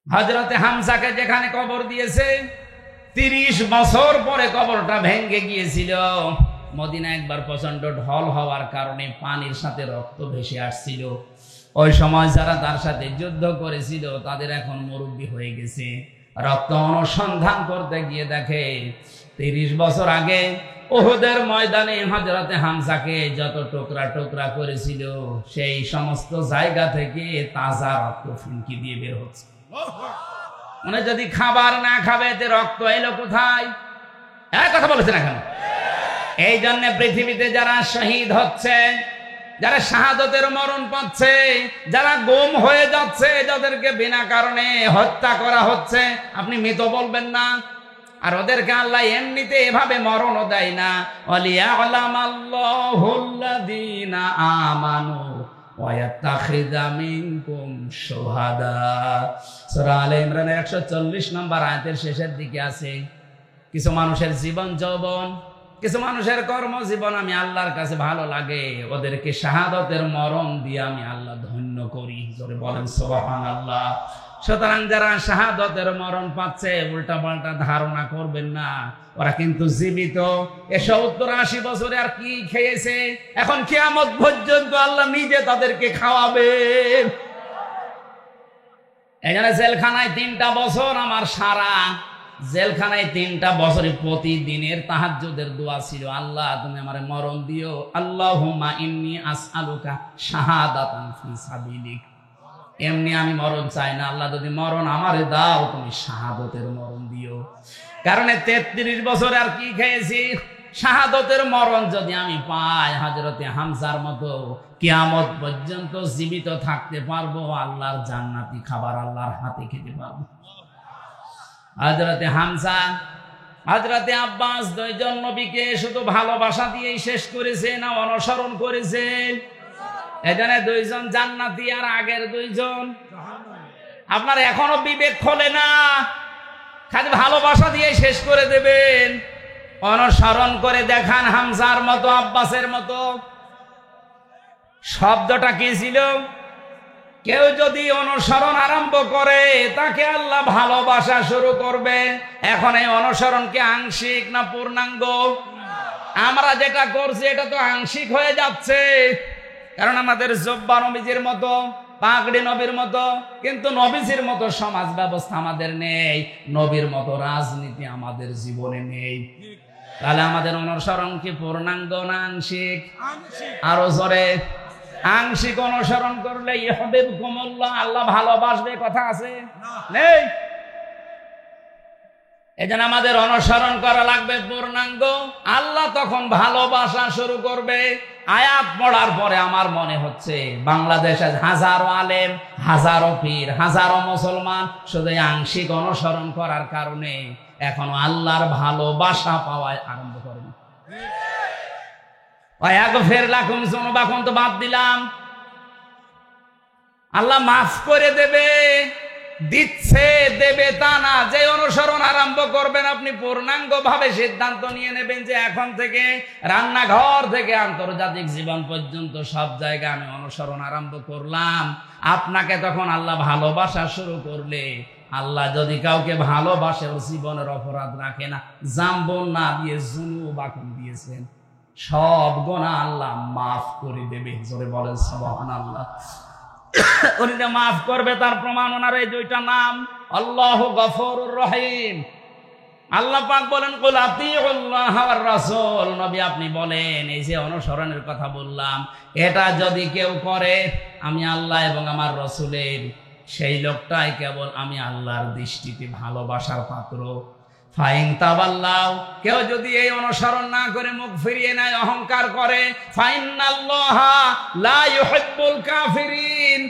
হযরতে হামজাকে যেখানে কবর দিয়েছে 30 বছর পরে কবরটা ভেঙে গিয়েছিল। মদিনা একবার প্রচন্ড ঢল হওয়ার কারণে পানির সাথে রক্ত ভেসে আসছিল। ওই সময় যারা তার সাথে যুদ্ধ করেছিল তাদের এখন মুরব্বী হয়ে গেছে। রক্ত অনুসন্ধান করতে গিয়ে দেখে 30 বছর আগে উহুদের ময়দানে হযরতে হামজাকে যত টুকরা টুকরা করেছিল সেই সমস্ত জায়গা থেকে তাজা রক্ত ফুলকি দিয়ে বের হচ্ছে। মানে যদি খাবার না খাবে তে রক্ত এলো কোথায়? এক কথা বলেছে না কেন? এই জন্য পৃথিবীতে যারা শহীদ হচ্ছে, যারা শাহাদতের মরণ পাচ্ছে, যারা গুম হয়ে যাচ্ছে, যাদেরকে বিনা কারণে হত্যা করা হচ্ছে, আপনি মৃত বলবেন না। আর ওদেরকে আল্লাহ এমনিতে এভাবে মরণও দেয় না। ওয়ালিয়ালামাল্লাহুল্লাযীনা আমানু ওয়া ইয়াত্তাখিযা মিনকুম শুহাদা। সূরা আলে ইমরানের 140 নম্বর আয়াতের শেষের দিকে আছে, কিছু মানুষের জীবন যৌবন, কিছু মানুষের কর্মজীবন আমি আল্লাহর কাছে ভালো লাগে, ওদেরকে শাহাদতের মরণ দিয়ে আমি আল্লাহ ধন্য করি। জোরে বলেন সুবহানাল্লাহ। সুতরাং যারা শাহাদতের মরণ পাচ্ছে উল্টা পাল্টা ধারণা করবেন না, ওরা কিন্তু জীবিত। 70-80 বছরে আর কি খেয়েছে, এখন কিয়ামত পর্যন্ত আল্লাহ নিজে তাদেরকে খাওয়াবে। এখানে জেলখানায় 3টা বছর আমার সারা জেলখানায় 3টা বছরে প্রতিদিনের তাহাজ্জুদের দোয়া ছিল, আল্লাহ তুমি আমারে মরণ দিও, আল্লাহুম্মা ইন্নী আসআলুকা শাহাদাতান ফি সাবিলিক। এমনি আমি মরণ চাই না, আল্লাহ যদি মরণ আমারে দাও তুমি শাহাদতের মরণ দিও। কারণ 33 বছরে আর কি খেয়েছি, শাহাদতের মরণ যদি আমি পাই হযরতে হামজার মতো কিয়ামত পর্যন্ত জীবিত থাকতে পারবো, আল্লাহর জান্নাতি খাবার আল্লাহর হাতে খেতে পারবো। হযরতে হামজা, হযরতে আব্বাস দুইজন নবীকে শুধু ভালোবাসা দিয়েই শেষ করেছে না অনুসরণ করেছে? এখানে 2জন জান্নাতি আর আগের 2জন। আপনার এখনো বিবেক খোলে না, খালি ভালোবাসা দিয়ে শেষ করে দেবেন। অনুসরণ করে দেখান হামজার মতো, আব্বাসের মতো। শব্দটা কি ছিল? কেউ যদি অনুসরণ আরম্ভ করে তাকে আল্লাহ ভালোবাসা শুরু করবে। এখন এই অনুসরণকে আংশিক না পূর্ণাঙ্গ? আমরা যেটা করছি এটা তো আংশিক হয়ে যাচ্ছে, কারণ আমাদের জব্বা নবীজির মতো, পাগড়ি নবীর মতো, কিন্তু নবীজির মতো সমাজ ব্যবস্থা আমাদের নেই, নবীর মতো রাজনীতি আমাদের জীবনে নেই। তাহলে আমাদের অনুসরণ কি পূর্ণাঙ্গ না আংশিক? আরো জোরে। আংশিক অনুসরণ করলে ইউহিব্বুকুমুল্লাহ, আল্লাহ ভালোবাসবে, কথা আছে? নেই। এজন্য আমাদের অনুসরণ করা লাগবে পূর্ণাঙ্গ। আল্লাহ তখন ভালোবাসা শুরু করবে। আয়াত পড়ার পরে আমার মনে হচ্ছে বাংলাদেশে হাজারো আলেম, হাজারো পীর, হাজারো মুসলমান শুধু আংশিক অনুসরণ করার কারণে এখন আল্লাহর ভালোবাসা পাওয়ায় আরম্ভ করেন। যুনুবাকুম তো বাদ দিলাম, আল্লাহ মাফ করে দেবে, দিচ্ছে, দেবে তা না। যে অনুসরণ আরম্ভ করবেন আপনি পূর্ণাঙ্গ ভাবে সিদ্ধান্ত নিয়ে নেবেন যে এখন থেকে রান্নাঘর থেকে আন্তর্জাতিক জীবন পর্যন্ত সব জায়গায় আমি অনুসরণ আরম্ভ করলাম। আপনাকে তখন আল্লাহ ভালোবাসা শুরু করলে, আল্লাহ যদি কাউকে ভালোবাসে ওর জীবনের অপরাধ রাখে না। জাম্বন না দিয়ে যুনুবাকুম দিয়েছেন, সব গুনাহ আল্লাহ মাফ করে দেবে। জোরে বলেন সুবহানাল্লাহ। উনি যে মাফ করবে তার প্রমাণ ওনার এই 2টা নাম, আল্লাহু গফুরুর রহিম। আল্লাহ পাক বলেন কুল আতিউল্লাহ ওয়ার রাসূল, নবী আপনি বলেন এই যে অনুসরণের কথা বললাম এটা যদি কেউ করে আমি আল্লাহ এবং আমার রাসূলের, সেই লোকটাই কেবল আমি আল্লাহর দৃষ্টিতে ভালোবাসার পাত্র। ফাইন তাওয়াল্লাউ, কেউ যদি এই অনুসরণ না করে মুখ ফিরিয়ে নেয়, অহংকার করে, ফাইনাল্লাহা লা ইউহিব্বুল কাফিরিন,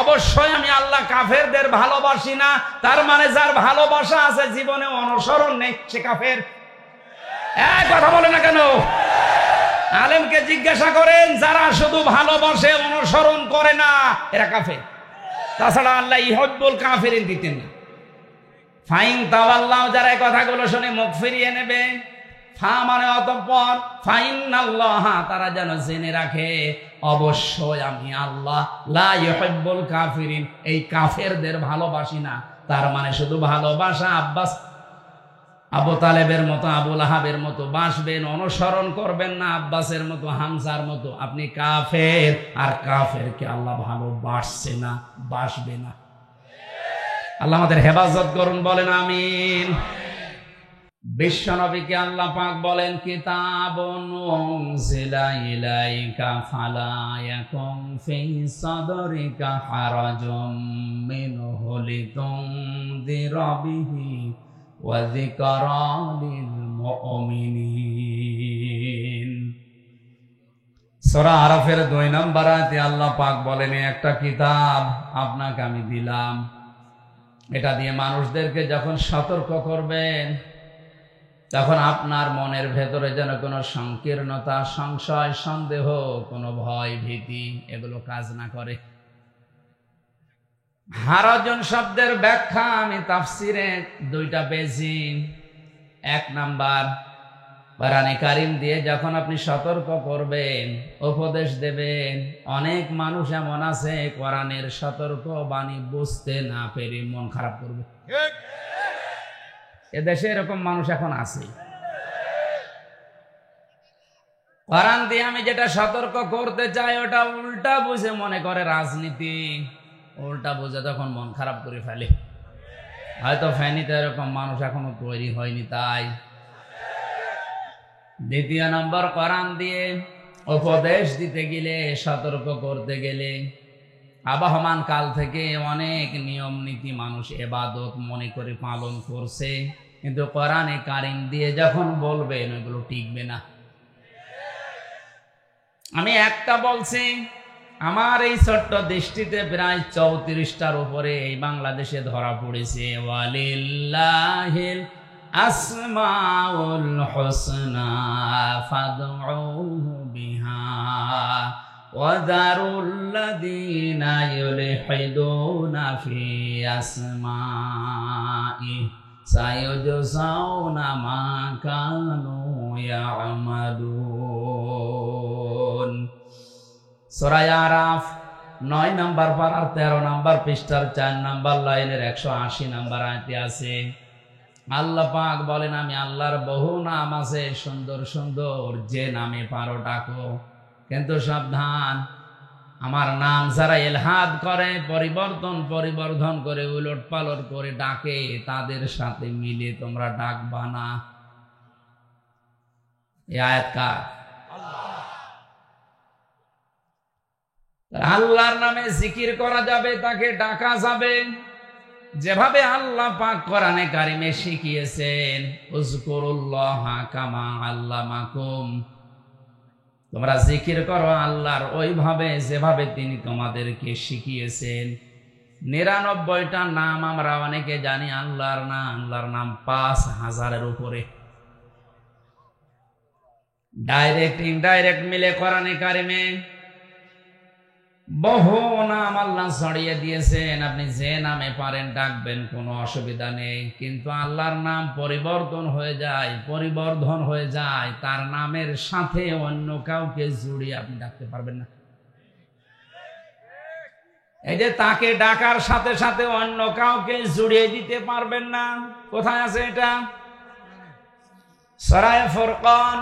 অবশ্যই আমি আল্লাহ কাফেরদের ভালোবাসি না। তার মানে যার ভালোবাসা আছে জীবনে অনুসরণ নেই সে কাফের। এক কথা বলে না কেন? আলেমকে জিজ্ঞাসা করেন, যারা শুধু ভালোবাসে অনুসরণ করে না এরা কাফের। তাছাড়া আল্লাহ ইউহিব্বুল কাফিরিন দিতেন না। ফাইন তাওয়াল্লাহ, যারা এই কথাগুলো শুনে মুখ ফিরিয়ে নেবে, ফা মানে অতঃপর, ফাইন্নাল্লাহ তারা যেন জেনে রাখে অবশ্যই আমি আল্লাহ লা ইউহিব্বুল কাফিরিন এই কাফেরদের ভালোবাসি না। তার মানে শুধু ভালোবাসা আবু তালেবের মতো আবু লাহাবের মতো বাসবেন, অনুসরণ করবেন না আব্বাসের মতো হামজার মতো। আপনি কাফের, আর কাফেরকে আল্লাহ ভালোবাসছে না, বাসবে না। আল্লাহ আমাদের হেফাজত করুন, বলেন আমিন। বিশ্ব নবীকে আল্লাহ পাক বলেন কিতাবুন উনজিলা ইলাইকা ফালা ইয়াকুম ফি সাদরিকা হারাজুম মিনহু লিতুনযিরা বিহি ওয়া যিকরা লিল মুমিনিন। সূরা আরাফের 2 নম্বর আয়াতে আল্লাহ পাক বলেন একটা কিতাব আপনাকে আমি দিলাম, এটা দিয়ে মানুষদেরকে যখন সতর্ক করবেন তখন আপনার মনের ভেতরে যেন কোনো সংকীর্ণতা, সংশয়, সন্দেহ, কোনো ভয় ভীতি এগুলো কাজ না করে। হারাজন শব্দের ব্যাখ্যা আমি তাফসিরে 2টা পেয়েছি। 1 নাম্বার, কোরআনে কারীম দিয়ে যখন আপনি সতর্ক করবেন, উপদেশ দেবেন, অনেক মানুষ এমন আছে কোরআনের সতর্ক বাণী বুঝতে না পেরে মন খারাপ করবে। এদেশে এরকম মানুষ এখন আছে। কোরআন দিয়ে আমি যেটা সতর্ক করতে চাই ওটা উল্টা বুঝে মনে করে রাজনীতি, উল্টা বুঝে তখন মন খারাপ করে ফেলে। হয়তো ফেনীতে এরকম মানুষ এখনো তৈরি হয়নি তাই। 2 নম্বর, কোরআন দিয়ে উপদেশ দিতে গেলে, সতর্ক করতে গেলে আবহমান কাল থেকে অনেক নিয়ম নীতি মানুষ ইবাদত মনে করে পালন করছে, কিন্তু কোরআনে কারীম দিয়ে যখন বলবেন ওগুলো টিকবে না। আমি একটা বলছি, আমার এই ছোট্ট দৃষ্টিতে প্রায় 34টার উপরে এই বাংলাদেশে ধরা পড়েছে ওয়ালিল্লাহিল আসমাউল হুসনা ফাদউহু বিহা ওয়াযারুল্লাযীনা ইউলহিদুনা ফি আসমাইহি সায়ুজসাউনা মা কানু ইয়ামালুন। সূরা আরাফ 9 নম্বর পারার 13 নম্বর পৃষ্ঠার 4 নম্বর লাইনের 180 নম্বর আয়াতে আছে আল্লাহ পাক বলেন আমি আল্লাহর বহু নাম আছে সুন্দর সুন্দর, যে নামে পারো ডাকো, কিন্তু সাবধান আমার নাম যারা ইলহাদ করে, পরিবর্ধন করে, উলট পালট করে ডাকে, তাদের সাথে মিলে তোমরা ডাকবা না। এই আয়াত কার? আল্লাহর নামে জিকির করা যাবে, তাকে ডাকা যাবে যেভাবে আল্লাহ পাক কোরআনে কারিমে শিখিয়েছেন, উযকুরুল্লাহা কামা আল্লামাকুম, তোমরা জিকির করো আল্লাহর ওইভাবে যেভাবে তিনি তোমাদেরকে শিখিয়েছেন। 99টা নাম আমরা অনেকে জানি আল্লাহর নাম 5000-এর উপরে। ডাইরেক্ট ইনডাইরেক্ট মিলে কোরআনে কারিমে বহু নাম আল্লাহ ছড়িয়ে দিয়েছেন, আপনি যে নামে পারেন ডাকবেন, কোনো অসুবিধা নেই। কিন্তু আল্লাহর নাম পরিবর্ধন হয়ে যায়, তার নামের সাথে অন্য কাউকে জুড়িয়ে আপনি ডাকতে পারবেন না। এই যে তাকে ডাকার সাথে সাথে অন্য কাউকে জুড়িয়ে দিতে পারবেন না, কোথায় আছে এটা? সূরা ফুরকান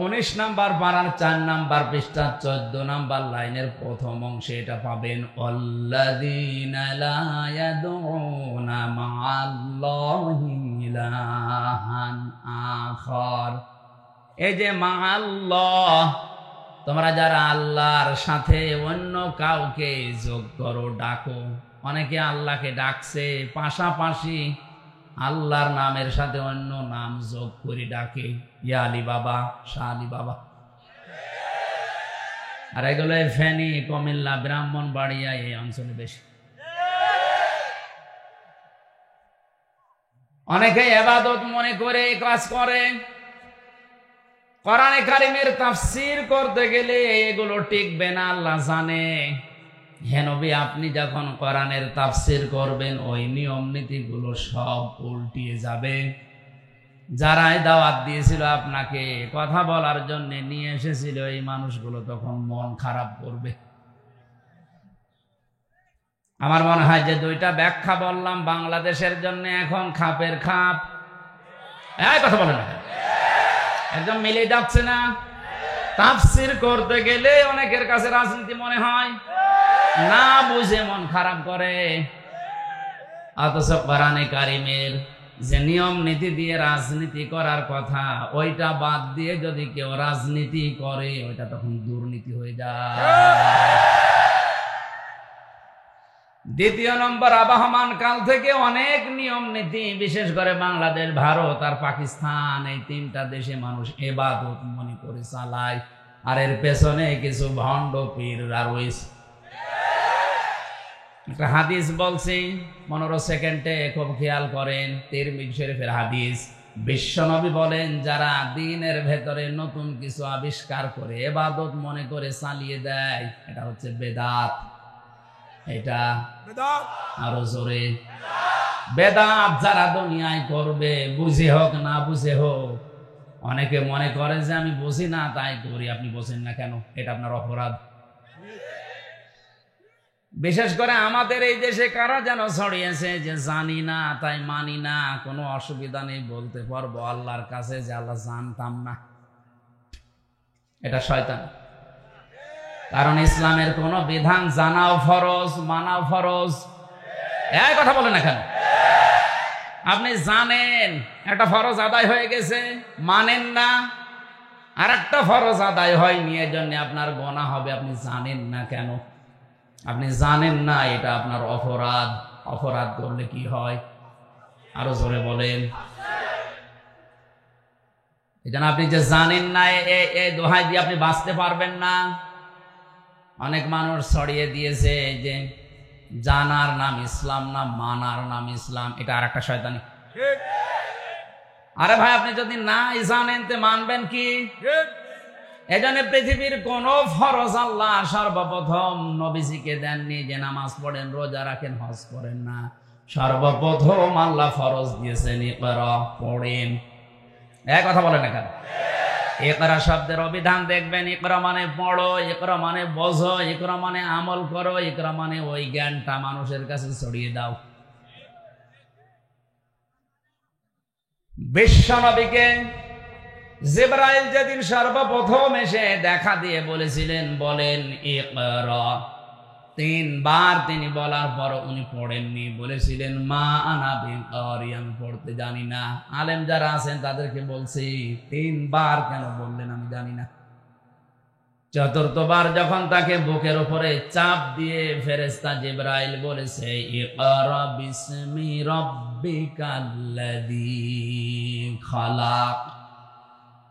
19 নম্বর পারার 4 নম্বর পৃষ্ঠা 14 নম্বর লাইনের প্রথম অংশে এটা পাবেন। আল্লাযীনা লা ইয়াদউনা মা'আল্লাহি ইলাহান আখার। এই যে মা'আল্লাহ, তোমরা যারা আল্লাহর সাথে অন্য কাউকে যোগ করো, ডাকো। অনেকে আল্লাহকে ডাকছে, পাশাপাশি আল্লাহর নামের সাথে অন্য নাম যোগ করে ডাকে, ইয়া আলী বাবা, শাহ আলী বাবা। আর এগুলো ফেনী, কুমিল্লা, ব্রাহ্মণবাড়িয়া এই অঞ্চলে বেশি। অনেকে ইবাদত মনে করে কাজ করে। কোরআনে কারিমের তাফসীর করতে গেলে এগুলো টিকবে না, আল্লাহ জানে। হে নবী, আপনি যখন কোরআনের তাফসীর করবেন ওই নিয়ম নীতিগুলো সব উল্টিয়ে যাবে। যারাই দাওয়াত দিয়েছিল আপনাকে, কথা বলার জন্য নিয়ে এসেছিল, এই মানুষগুলো তখন মন খারাপ করবে। আমার মনে হয় যে দুইটা ব্যাখ্যা বললাম বাংলাদেশের জন্য এখন খাপের খাপ। কথা বলে না, একদম মিলে যাচ্ছে না। তাফসীর করতে গেলে অনেকের কাছে রাজনীতি মনে হয়, না বুঝে মন খারাপ করে। অথচ কোরআনে কারিমের যে নিয়ম নীতি দিয়ে রাজনীতি করার কথা, ওইটা বাদ দিয়ে যদি কেউ রাজনীতি করে, ওইটা তখন দুর্নীতি হয়ে যায়। দ্বিতীয় নম্বর, আবহমান কাল থেকে অনেক নিয়ম নীতি, বিশেষ করে বাংলাদেশ, ভারত আর পাকিস্তান, এই তিনটা দেশে মানুষ ইবাদত মনে করে চালায়, আর এর পেছনে কিছু ভণ্ড পীর রয়েছে। একটা হাদিস বলছি 15 সেকেন্ডে, খুব খেয়াল করেন। তিরমিজি শরীফের হাদিস। বিশ্বনবী বলেন, যারা দ্বীনের ভেতরে নতুন কিছু আবিষ্কার করে ইবাদত মনে করে চালিয়ে দেয়, এটা হচ্ছে বেদাত। এটা আরো জোরে, বেদাত যারা দুনিয়ায় করবে, বুঝে হোক না বুঝে হোক। অনেকে মনে করে যে আমি বুঝি না তাই করি। আপনি বোঝেন না কেন? এটা আপনার অপরাধ। বিশেষ করে আমাদের এই দেশে কারা যেন ছড়িয়েছে যে জানি না তাই মানি না, কোনো অসুবিধা নেই, বলতে পারবো আল্লাহর কাছে যে আল্লাহ জানতাম না। এটা শয়তান। কারণ ইসলামের কোন বিধান জানাও ফরজ, মানাও ফরজ। এই কথা বলেন না কেন? আপনি জানেন একটা ফরজ আদায় হয়ে গেছে, মানেন না, আর একটা ফরজ আদায় হয়নি, এর জন্য আপনার গুনাহ হবে। আপনি জানেন না কেন? আপনি জানেন না, এটা আপনার অপরাধ। অপরাধ করলে কি হয়? আরো জোরে বলেন। এই জন্য আপনি যে জানেন না, এই দোহাই দিয়ে আপনি বাঁচতে পারবেন না। অনেক মানুষ ছড়িয়ে দিয়েছে যে জানার নাম ইসলাম না, মানার নাম ইসলাম। এটা আর একটা শয়তানি। আরে ভাই, আপনি যদি নাই জানেন তে মানবেন কি? এজন্য পৃথিবীর কোন ফরজ আল্লাহ সর্বপ্রথম নবীজিকে দেননি যে নামাজ পড়েন, রোজা রাখেন, হজ করেন না। সর্বপ্রথম আল্লাহ ফরজ দিয়েছেন ইকরা, পড়েন। এক কথা বলেন না কেন? ইকরা শব্দের অভিধান দেখবেন, ইকরা মানে পড়ো, ইকরা মানে বোঝো, ইকরা মানে আমল করো, ইকরা মানে ওই জ্ঞানটা মানুষের কাছে ছড়িয়ে দাও। বিশ্ব নবীকে জিবরাইল যেদিন সর্বপ্রথম এসে দেখা দিয়ে বলেছিলেন, বলেন ইকরা, 3 বার তিনি বলার পর উনি পড়েননি, বলেছিলেন মা আনা বিকারি, আমি পড়তে জানি না। আলেম যারা আছেন তাদেরকে বলছি, 3 বার কেন বললেন আমি জানি না। 4বার যখন তাকে বুকের উপরে চাপ দিয়ে ফেরেশতা জিবরাইল বলেছে ইকরা বিসমি রাব্বিকাল্লাযী খালাক,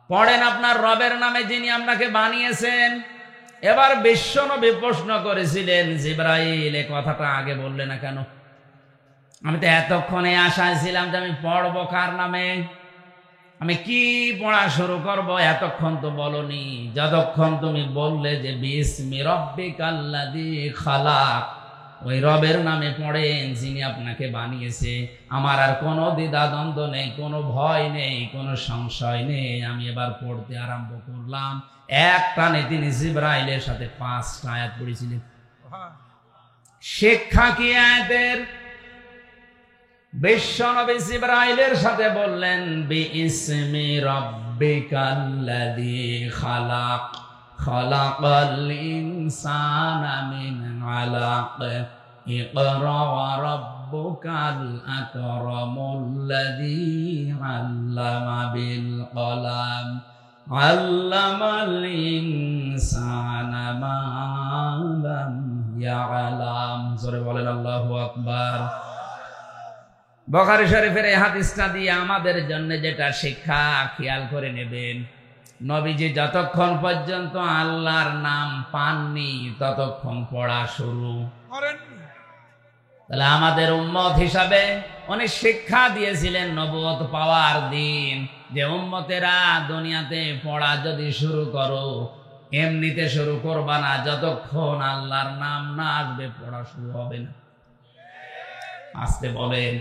পড়েন আপনার রবের নামে যিনি আপনাকে বানিয়েছেন। এবার বিশ্বনবী প্রশ্ন করেছিলেন, জিবরাইল এ কথাটা আগে বললে না কেন? আমি তো এতক্ষণে আশায় ছিলাম যে আমি পড়বো কার নামে, আমি কি পড়া শুরু করব, এতক্ষণ তো বলনি। যতক্ষণ তুমি বললে যে বিসমি রাব্বিকাল্লাযী খালাক, ওই রবের নামে পড়েন যিনি আপনাকে বানিয়েছে, আমার আর কোনো দ্বিধাদ্বন্দ্ব নেই, কোনো ভয় নেই, কোনো সংশয় নেই। আমি এবার পড়তে আরম্ভ করলাম। এক টানে তিনি জিবরাইলের সাথে 5টা আয়াত পড়েছিলেন। শিক্ষা কি আয়াতের? বিশ্বনবী জিবরাইলের সাথে বললেন বিইসমি রাব্বিকাল্লাযী খালাক, খালাকাল ইনসানা মিন আলাক, ইকরা ওয়া রাব্বুকাল আকরামুল্লাযী আল্লামা বিল কলাম, আল্লামাল ইনসানা মা লাম ইয়ালাম। জোরে বলেন আল্লাহু আকবার। বুখারী শরীফের এই হাদিসটা দিয়ে আমাদের জন্য যেটা শিক্ষা, খেয়াল করে নেবেন, নবীজি যতক্ষণ পর্যন্ত আল্লাহর নাম পাননি ততক্ষণ পড়া শুরু করেননি। তাহলে আমাদের উম্মত হিসাবে উনি শিক্ষা দিয়েছিলেন নবুয়ত পাওয়ার দিন, যে উম্মতেরা দুনিয়াতে পড়া যদি শুরু করো, এমনিতে শুরু করবা না, যতক্ষণ আল্লাহর নাম না আসবে পড়া শুরু হবে না। আসতে বলেন।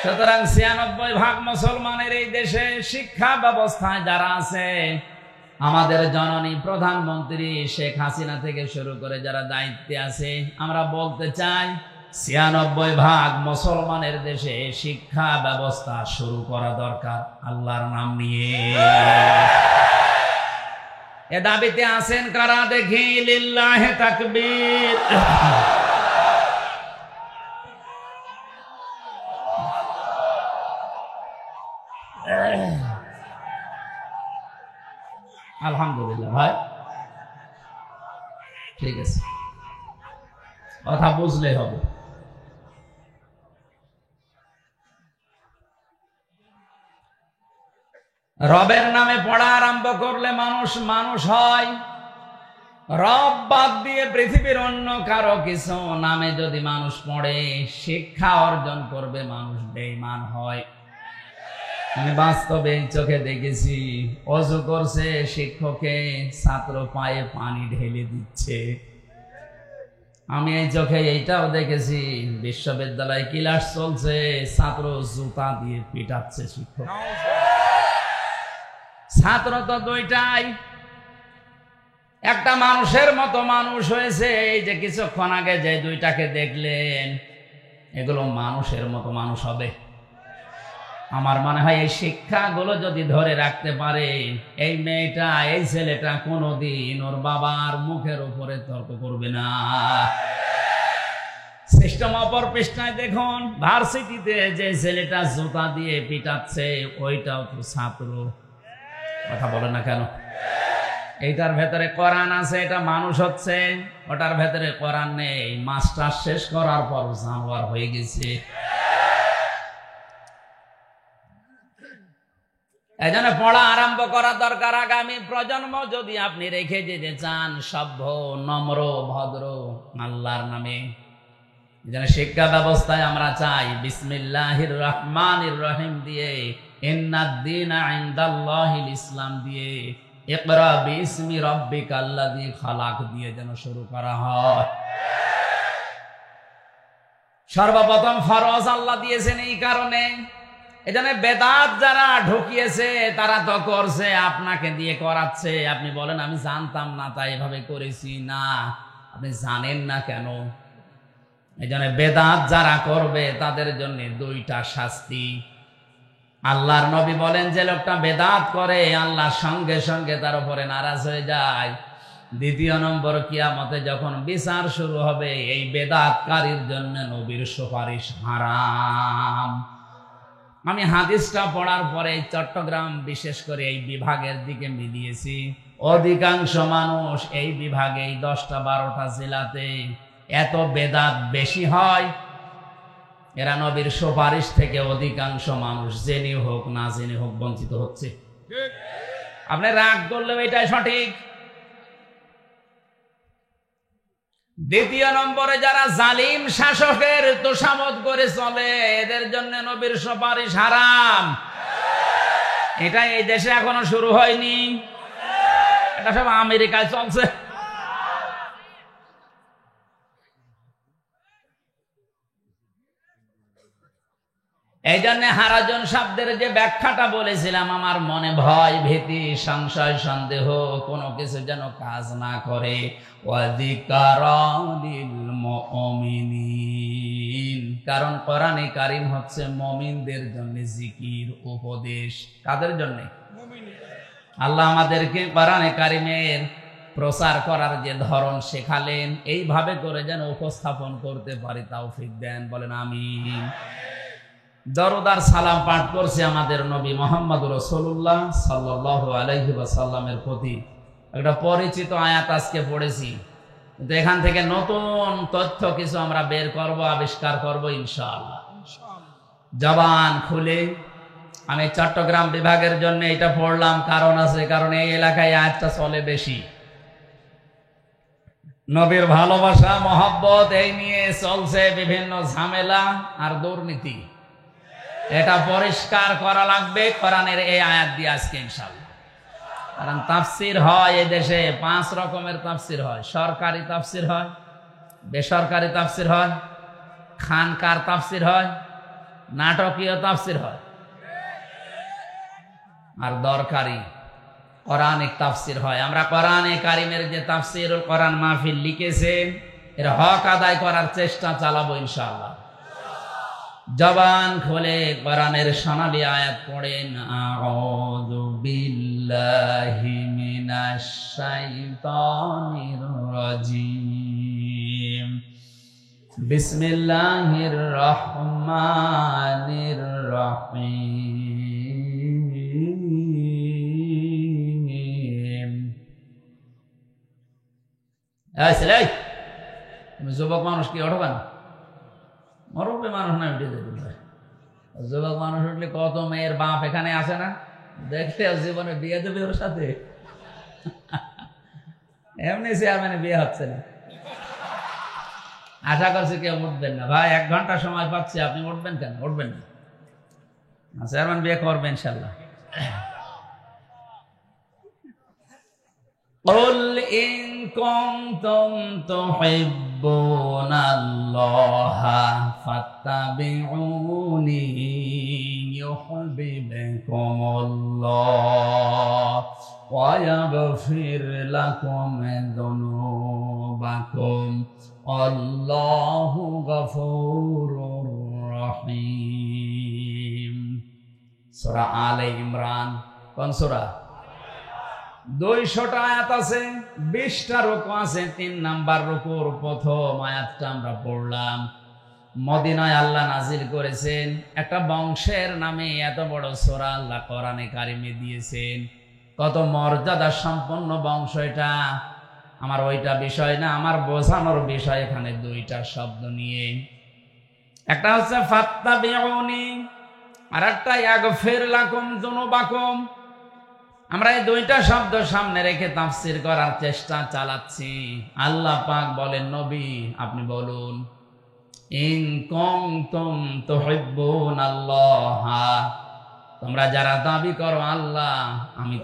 সুতরাং ৯৬% মুসলমানের এই দেশে শিক্ষা ব্যবস্থায় যারা আছে, আমাদের জননী প্রধানমন্ত্রী শেখ হাসিনা থেকে শুরু করে যারা দায়িত্বে আছে, আমরা বলতে চাই ৯৬% মুসলমানের দেশে শিক্ষা ব্যবস্থা শুরু করা দরকার আল্লাহর নাম নিয়ে। এ দাবিতে আছেন কারা দেখি? লিল্লাহি তাকবীর। আলহামদুলিল্লাহ ভাই, ঠিক আছে, কথা বুঝলে হবে। রবের নামে পড়া আরম্ভ করলে মানুষ মানুষ হয়। রব বাদ দিয়ে পৃথিবীর অন্য কারো কিছু নামে যদি মানুষ পড়ে, শিক্ষা অর্জন করবে, মানুষ বেঈমান হয়। আমি বাস্তবে চোখে দেখেছি, অজু করছে শিক্ষকে, ছাত্র পায়ে পানি ঢেলে দিচ্ছে। আমি এই চোখে এইটাও দেখেছি, বিশ্ববিদ্যালয়ে ক্লাস চলছে, ছাত্র জুতা দিয়ে পিটাচ্ছে শিক্ষক। ছাত্র তো দুইটাই, একটা মানুষের মতো মানুষ হয়েছে। এই যে কিছুক্ষণ আগে যে দুইটাকে দেখলেন, এগুলো মানুষের মতো মানুষ হবে। আমার মনে হয় এই শিক্ষাগুলো যদি ধরে রাখতে পারে, এই মেয়েটা, এই ছেলেটা কোনোদিন ওর বাবার মুখের উপরে তর্ক করবে না। সিস্টেম অপর পৃষ্ঠায় দেখুন, ভার্সিটিতে যে ছেলেটা জুতা দিয়ে পিটাচ্ছে, ওইটাও তো ছাত্র। কথা বলে না কেন? এইটার ভেতরে কোরআন আছে, এটা মানুষ হচ্ছে। ওটার ভেতরে কোরআন নেই, মাস্টার শেষ করার পর জানোয়ার হয়ে গেছে। এজন্য পড়া আরম্ভ করা দরকার। আগামী প্রজন্ম যদি আপনি রেখে যেতে চান সভ্য, নম্র, ভদ্র, আল্লাহর নামে, এজন্য শিক্ষা ব্যবস্থায় আমরা চাই বিসমিল্লাহির রহমানির রহিম দিয়ে, ইন্নাদ-দীনা ইনদাল্লাহিল ইসলাম দিয়ে, ইকরা বিইসমি রাব্বিকাল্লাযী খালাক দিয়ে যেন শুরু করা হয়। সর্বপ্রথম ফরজ আল্লাহ দিয়েছেন এই কারণে। এজন্য বেদাত যারা ঢুকিয়েছে তারা তো করছে, আপনাকে দিয়ে করাচ্ছে। আপনি বলেন আমি জানতাম না তাই এভাবে করেছি। না, আপনি জানেন না কেন? এজন্য বেদাত যারা করবে তাদের জন্য দুইটা শাস্তি। আল্লাহর নবী বলেন, যে লোকটা বেদাত করে আল্লাহ সঙ্গে সঙ্গে তার উপরে নারাজ হয়ে যায়। দ্বিতীয় নম্বর, কিয়ামতে যখন বিচার শুরু হবে, এই বেদাতকারীর জন্য নবীর সুপারিশ হারাম। আমি হাদিসটা পড়ার পরে চট্টগ্রাম বিশেষ করে এই বিভাগের দিকে মিলিয়েছি। অধিকাংশ মানুষ এই বিভাগে, এই 10-12টা জেলাতে এত বেদাত বেশি হয়, এরা নবীর সুপারিশ থেকে অধিকাংশ মানুষ জেনে হোক না জেনে হোক বঞ্চিত হচ্ছে। আপনি রাগ করলেও এটাই সঠিক। দ্বিতীয় নম্বরে, যারা জালিম শাসকের তোষামত করে চলে, এদের জন্য নবীর সুপারিশ হারাম। এটা এই দেশে এখনো শুরু হয়নি, এটা সব আমেরিকায় চলছে। এই জন্য হারাজন শব্দের যে ব্যাখ্যাটা বলেছিলাম, আমার মনে ভয়, ভীতি, সংশয়, সন্দেহ কোনো কিছু যেন কাজ না করে। কারণ কোরআনে কারীম হচ্ছে মুমিনদের জন্য জিকির, উপদেশ। কাদের জন্য? আল্লাহ আমাদেরকে কোরআনে কারীমের প্রচার করার যে ধরন শেখালেন, এইভাবে করে যেন উপস্থাপন করতে পারি তৌফিক দেন, বলেন আমিন। দরুদ আর সালাম পাঠ করছে আমাদের নবী মুহাম্মদ রাসূলুল্লাহ সাল্লাল্লাহু আলাইহি ওয়াসাল্লামের প্রতি। একটা পরিচিত আয়াত আজকে পড়েছি, কিন্তু এখান থেকে নতুন তথ্য কিছু আমরা বের করব, আবিষ্কার করব ইনশাআল্লাহ। জবান খুলে আমি চট্টগ্রাম বিভাগের জন্য এটা পড়লাম, কারণ আছে, কারণ এই এলাকায় আয়াতটা চলে বেশি। নবীর ভালোবাসা, মহব্বত, এই নিয়ে চলছে বিভিন্ন ঝামেলা আর দুর্নীতি। এটা পরিষ্কার করা লাগবে কোরআনের এই আয়াত দিয়ে আজকে ইনশাআল্লাহ। কারণ তাফসির হয় এই দেশে 5 রকমের তাফসির হয়। সরকারি তাফসির হয়, বেসরকারি তাফসির হয়, খানকার তাফসির হয়, নাটকীয় তাফসির হয়, আর দরকারি কোরআনিক তাফসির হয়। আমরা কোরআনে কারিমের যে তাফসিরুল কোরআন মাহফিল লিখেছেন এর হক আদায় করার চেষ্টা চালাবো ইনশাআল্লাহ। জবান খুলে কোরআনের সোনালী আয়াত পড়েন, আউযু বিল্লাহি মিনাশ শাইতানির রাজিম, বিসমিল্লাহির রহমানির রহিম। তুমি যুবক মানুষ কি উঠবে না? মরবে মানুষ না উঠে দেবে। যুবক মানুষ উঠলে কত মেয়ের বাপ এখানে আসে না, দেখলে জীবনে বিয়ে দেবে ওর সাথে। এমনি চেয়ারম্যানে বিয়ে হচ্ছে না। আশা করছি কেউ উঠবেন না। ভাই 1 ঘন্টা সময় পাচ্ছি, আপনি উঠবেন কেন? উঠবেন না, চেয়ারম্যান বিয়ে করবেন ইনশাল্লাহ। قل إن كنتم تحبون الله فاتبعوني يحببكم الله ويغفر لكم ذنوبكم والله غفور رحيم। সূরা আলে ইমরান কোন সূরা? 200টা আয়াত আছে, 20টা রুকু আছে। 3 নাম্বার রুকুর প্রথম আয়াতটা আমরা পড়লাম। মদিনায় আল্লাহ নাজিল করেছেন একটা বংশের নামে এত বড় সূরা আল্লাহ কোরআনে কারিমে দিয়েছেন। কত মর্যাদা সম্পন্ন বংশ এটা। আমার ওইটা বিষয় না, আমার বোঝানোর বিষয় এখানে 2টা শব্দ নিয়ে। একটা হচ্ছে ফাত্তাবিউনি, আর একটা ইয়াগফির লাকুম যুনুবাকুম। আমরা এই 2টা শব্দ সামনে রেখে তাফসীর করার চেষ্টা চালাচ্ছি। আল্লাহ পাক বলেন, নবী আপনি বলুন, ইন কুনতুম তুহিব্বুনাল্লাহ, তোমরা যারা দাবি করো আল্লাহ আমি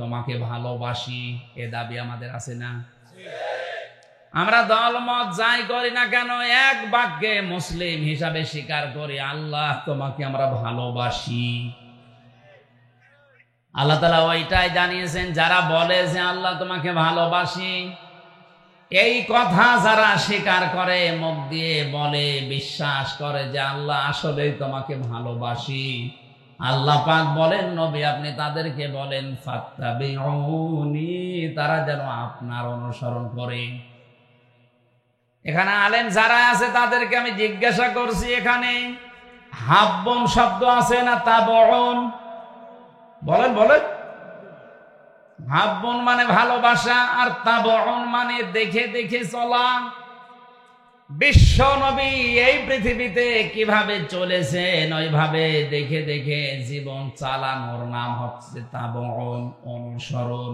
তোমাকে ভালোবাসি, এ দাবি আমাদের আছে না? আমরা দলমত যাই করি না কেন, এক বাক্যে মুসলিম হিসাবে স্বীকার করি আল্লাহ তোমাকে আমরা ভালোবাসি। আল্লাহ তাআলা ওইটাই জানিয়েছেন, যারা বলে যে আল্লাহ তোমাকে ভালোবাসি, এই কথা যারা স্বীকার করে, মুখ দিয়ে বলে, বিশ্বাস করে যে আল্লাহ আসলেই তোমাকে ভালোবাসি, আল্লাহ পাক বলেন নবী আপনি তাদেরকে বলেন ফাত্তাবিউনি, তারা যেন আপনার অনুসরণ করে। এখানে আলেম যারা আছে তাদেরকে আমি জিজ্ঞাসা করছি, এখানে হাব্বুন শব্দ আছে না তাবউন? বলেন বলেন। হাব্বুন মানে ভালোবাসা, আর তাবউন মানে দেখে দেখে চলা। বিশ্ব নবী এই পৃথিবীতে কিভাবে চলেছেন ওইভাবে দেখে দেখে জীবন চালানোর নাম হচ্ছে তাবউন, অনুসরণ।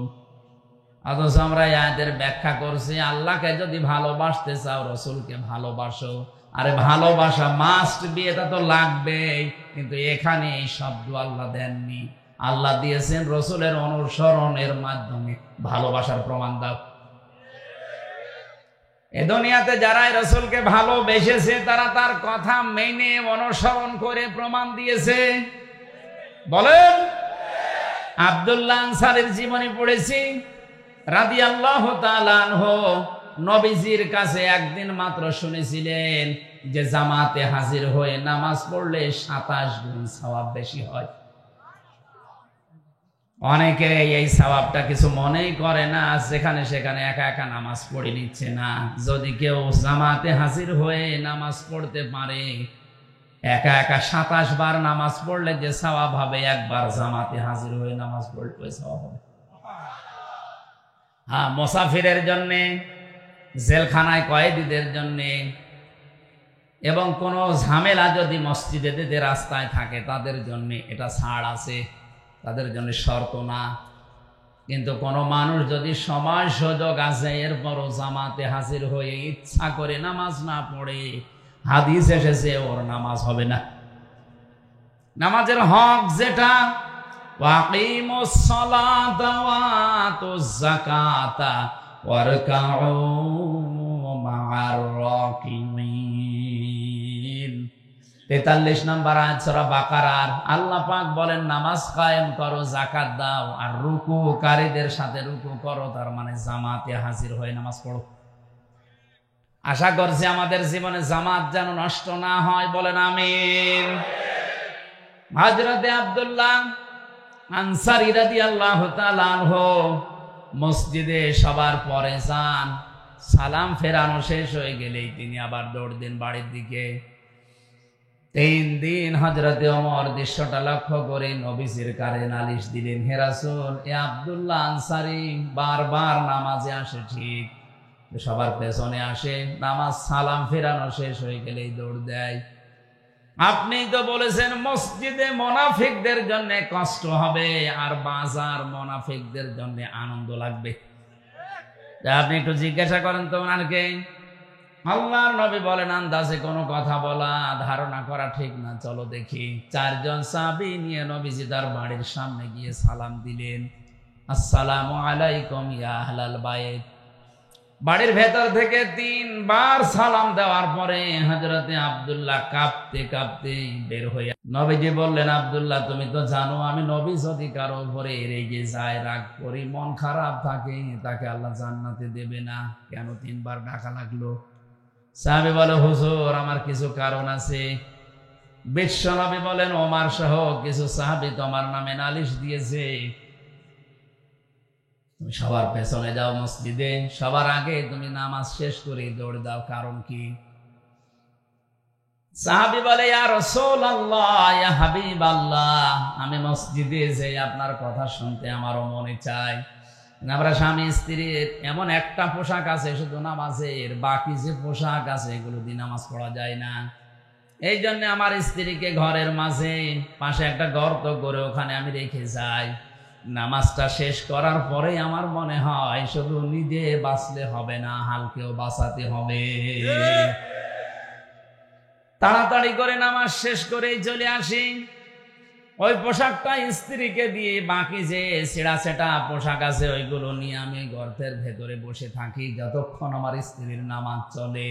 অথচ আমরা আয়াতের ব্যাখ্যা করছি আল্লাহকে যদি ভালোবাসতে চাও রাসূলকে ভালোবাসো। আরে ভালোবাসা মাস্ট বি, এটা তো লাগবেই, কিন্তু এখানে এই শব্দ আল্লাহ দেননি। আল্লাহ দিয়েছেন রাসূলের অনুসরণের মাধ্যমে ভালোবাসার প্রমাণ দাও। এ দুনিয়াতে যারা রাসূলকে ভালোবেসেছে তারা তার কথা মেনে অনুসরণ করে প্রমাণ দিয়েছে। বলেন। আব্দুল্লাহ আনসারীর জীবনী পড়েছি রাদিয়াল্লাহু তাআলা আনহু, নবীজির কাছে একদিন মাত্র শুনেছিলেন যে জামাতে হাজির হয়ে নামাজ পড়লে 27 গুণ সওয়াব বেশি হয়। অনেকে এই সওয়াবটা কিছু মনেই করে না, যেখানে সেখানে একা একা নামাজ পড়ে নিচ্ছে না। যদি কেউ জামাতে হাজির হয়ে নামাজ পড়তে পারে, একা একা 27 বার নামাজ পড়লে যে সওয়াব হবে, একবার জামাতে হাজির হয়ে নামাজ পড়লে ওই সওয়াব হবে। হ্যাঁ, মুসাফিরের জন্য, জেলখানায় কয়েদিদের জন্য, এবং কোন ঝামেলা যদি মসজিদে রাস্তায় থাকে তাদের জন্য এটা ছাড় আছে, তাদের জন্য শর্ত না। কিন্তু কোন মানুষ যদি সময় সুযোগ আছে এরপরও জামাতে হাজির হয়ে ইচ্ছা করে নামাজ না পড়ে, হাদিস এসেছে ওর নামাজ হবে না। নামাজের হক যেটা, ওয়াকিমুস সালাতা ওয়া আতুজ যাকাতা ওয়ারকাউ মা'আর রাকিমিন, 43 নম্বর আয়াত সূরা বাকারার। আল্লাহ পাক বলেন নামাজ কায়েম করো, যাকাত দাও, আর রুকুকারীদের সাথে রুকু করো, তার মানে জামাতে হাজির হয়ে নামাজ পড়ো। আশা করছি আমাদের জীবনে জামাত যেন নষ্ট না হয়, বলেন আমিন। হযরতে আব্দুল্লাহ আনসারী রাদিয়াল্লাহু তাআলা আনহু মসজিদে সবার পরে যান, সালাম ফেরানো শেষ হয়ে গেলেই তিনি আবার দৌড় দেন বাড়ির দিকে। 3 দিন হযরতে ওমর দৃশ্যটা লক্ষ্য করে নবীজির কাছে নালিশ দিলেন, হে রাসূল, এ আব্দুল্লাহ আনসারী বারবার নামাজে আসে ঠিক, সবার পেছনে আসে, নামাজ সালাম ফেরানো শেষ হয়ে গেলেই দৌড় দেয়। আপনি তো বলেছেন মসজিদে মুনাফিকদের জন্য কষ্ট হবে আর বাজার মুনাফিকদের জন্য আনন্দ লাগবে। আপনি একটু জিজ্ঞাসা করেন তো ওনাকে। আল্লাহর নবী বলেন আন্দাজে কোনো কথা বলা, ধারণা করা ঠিক না, চলো দেখি। 4 জন সাহাবী নিয়ে নবীজি তার বাড়ির সামনে গিয়ে সালাম দিলেন, আসসালামু আলাইকুম ইয়া আহলাল বাইত। বাড়ির ভেতর থেকে 3 বার সালাম দেওয়ার পরে হযরতে আব্দুল্লাহ কাঁপতে কাঁপতে বের হয়ে নবীজি বললেন, আব্দুল্লাহ তুমি তো জানো আমি নবী যদি কারো উপরে রেগে যায়, রাগ করি, মন খারাপ থাকে, তাকে আল্লাহ জান্নাতে দেবে না, কেন 3 বার ডাকা লাগলো? সাহাবী বলে, হুজুর আমার কিছু কারণ আছে। বিশ্ব নবী বলেন, ওমর সহ কিছু সাহাবী তোমার নামে নালিশ দিয়েছে, তুমি সবার পেছনে যাও মসজিদে, সবার আগে তুমি নামাজ শেষ করে দৌড় দাও, কারণ কি? সাহাবী বলে, ইয়া রাসূলুল্লাহ, ইয়া হাবিবাল্লাহ, আমি মসজিদে যাই আপনার কথা শুনতে আমারও মনে চায়। আমরা স্বামী স্ত্রীর এমন একটা পোশাক আছে শুধু নামাজের, বাকি যে পোশাক আছে এগুলো দিয়ে নামাজ পড়া যায় না। এই জন্য আমার স্ত্রীকে ঘরের মাঝে পাশে একটা গর্ত করে ওখানে আমি রেখে যাই। নামাজটা শেষ করার পরে আমার মনে হয় শুধু নিজে বাঁচলে হবে না, হালকেও বাঁচাতে হবে। তাড়াতাড়ি করে নামাজ শেষ করেই চলে আসি। ওই পোশাকটা স্ত্রীকে দিয়ে বাকি যে ছেঁড়া ছেঁটা পোশাক আছে ওইগুলো নিয়ে আমি গর্তের ভেতরে বসে থাকি যতক্ষণ আমার স্ত্রীর নামাজ চলে।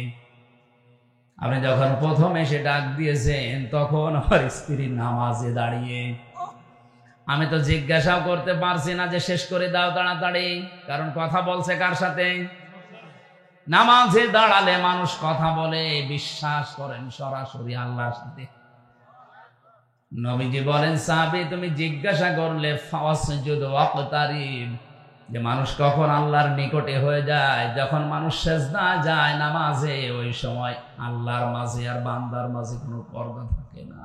আপনি যখন প্রথম এসে ডাক দিয়েছেন তখন আমার স্ত্রীর নামাজে দাঁড়িয়ে, আমি তো জিজ্ঞাসাও করতে পারছি না যে শেষ করে দাও তাড়াতাড়ি, কারণ কথা বলছে কার সাথে? নামাজে দাঁড়ালে মানুষ কথা বলে, বিশ্বাস করেন সরাসরি আল্লাহর সাথে। নবীজি বলেন, সাহাবী তুমি জিজ্ঞাসা করলে ফাসজুদ ওয়াকতারিব, যে মানুষ কখন আল্লাহর নিকটে হয়ে যায়, যখন মানুষ সেজদা যায় নামাজে, ওই সময় আল্লাহর মাঝে আর বান্দার মাঝে কোনো পর্দা থাকে না।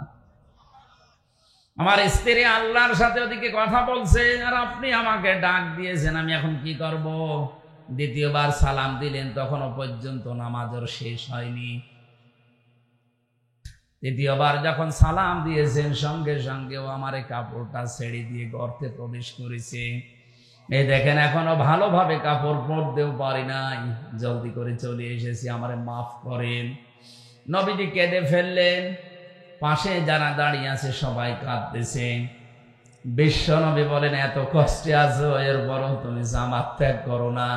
আমার স্ত্রী আল্লাহর সাথে ওদিকে কথা বলছে আর আপনি আমাকে ডাক দিয়েছেন, আমি এখন কি করব? দ্বিতীয়বার সালাম দিলেন, তখনও পর্যন্ত নামাজের শেষ হয়নি। তৃতীয়বার যখন সালাম দিয়েছেন সঙ্গে সঙ্গে ও আমার কাপড়টা ছেড়ে দিয়ে গর্তে প্রবেশ করেছে। এই দেখেন এখনো ভালোভাবে কাপড় পরতেও পারি নাই, জলদি করে চলে এসেছি, আমারে মাফ করেন। নবীজি কেঁদে ফেললেন, পাশে যারা দাঁড়িয়ে আছে সবাই কাঁদতেছে। বিশ্ব নবী বলেন, এত কষ্টে আছো এরপরও তুমি জামাত ত্যাগ করো না।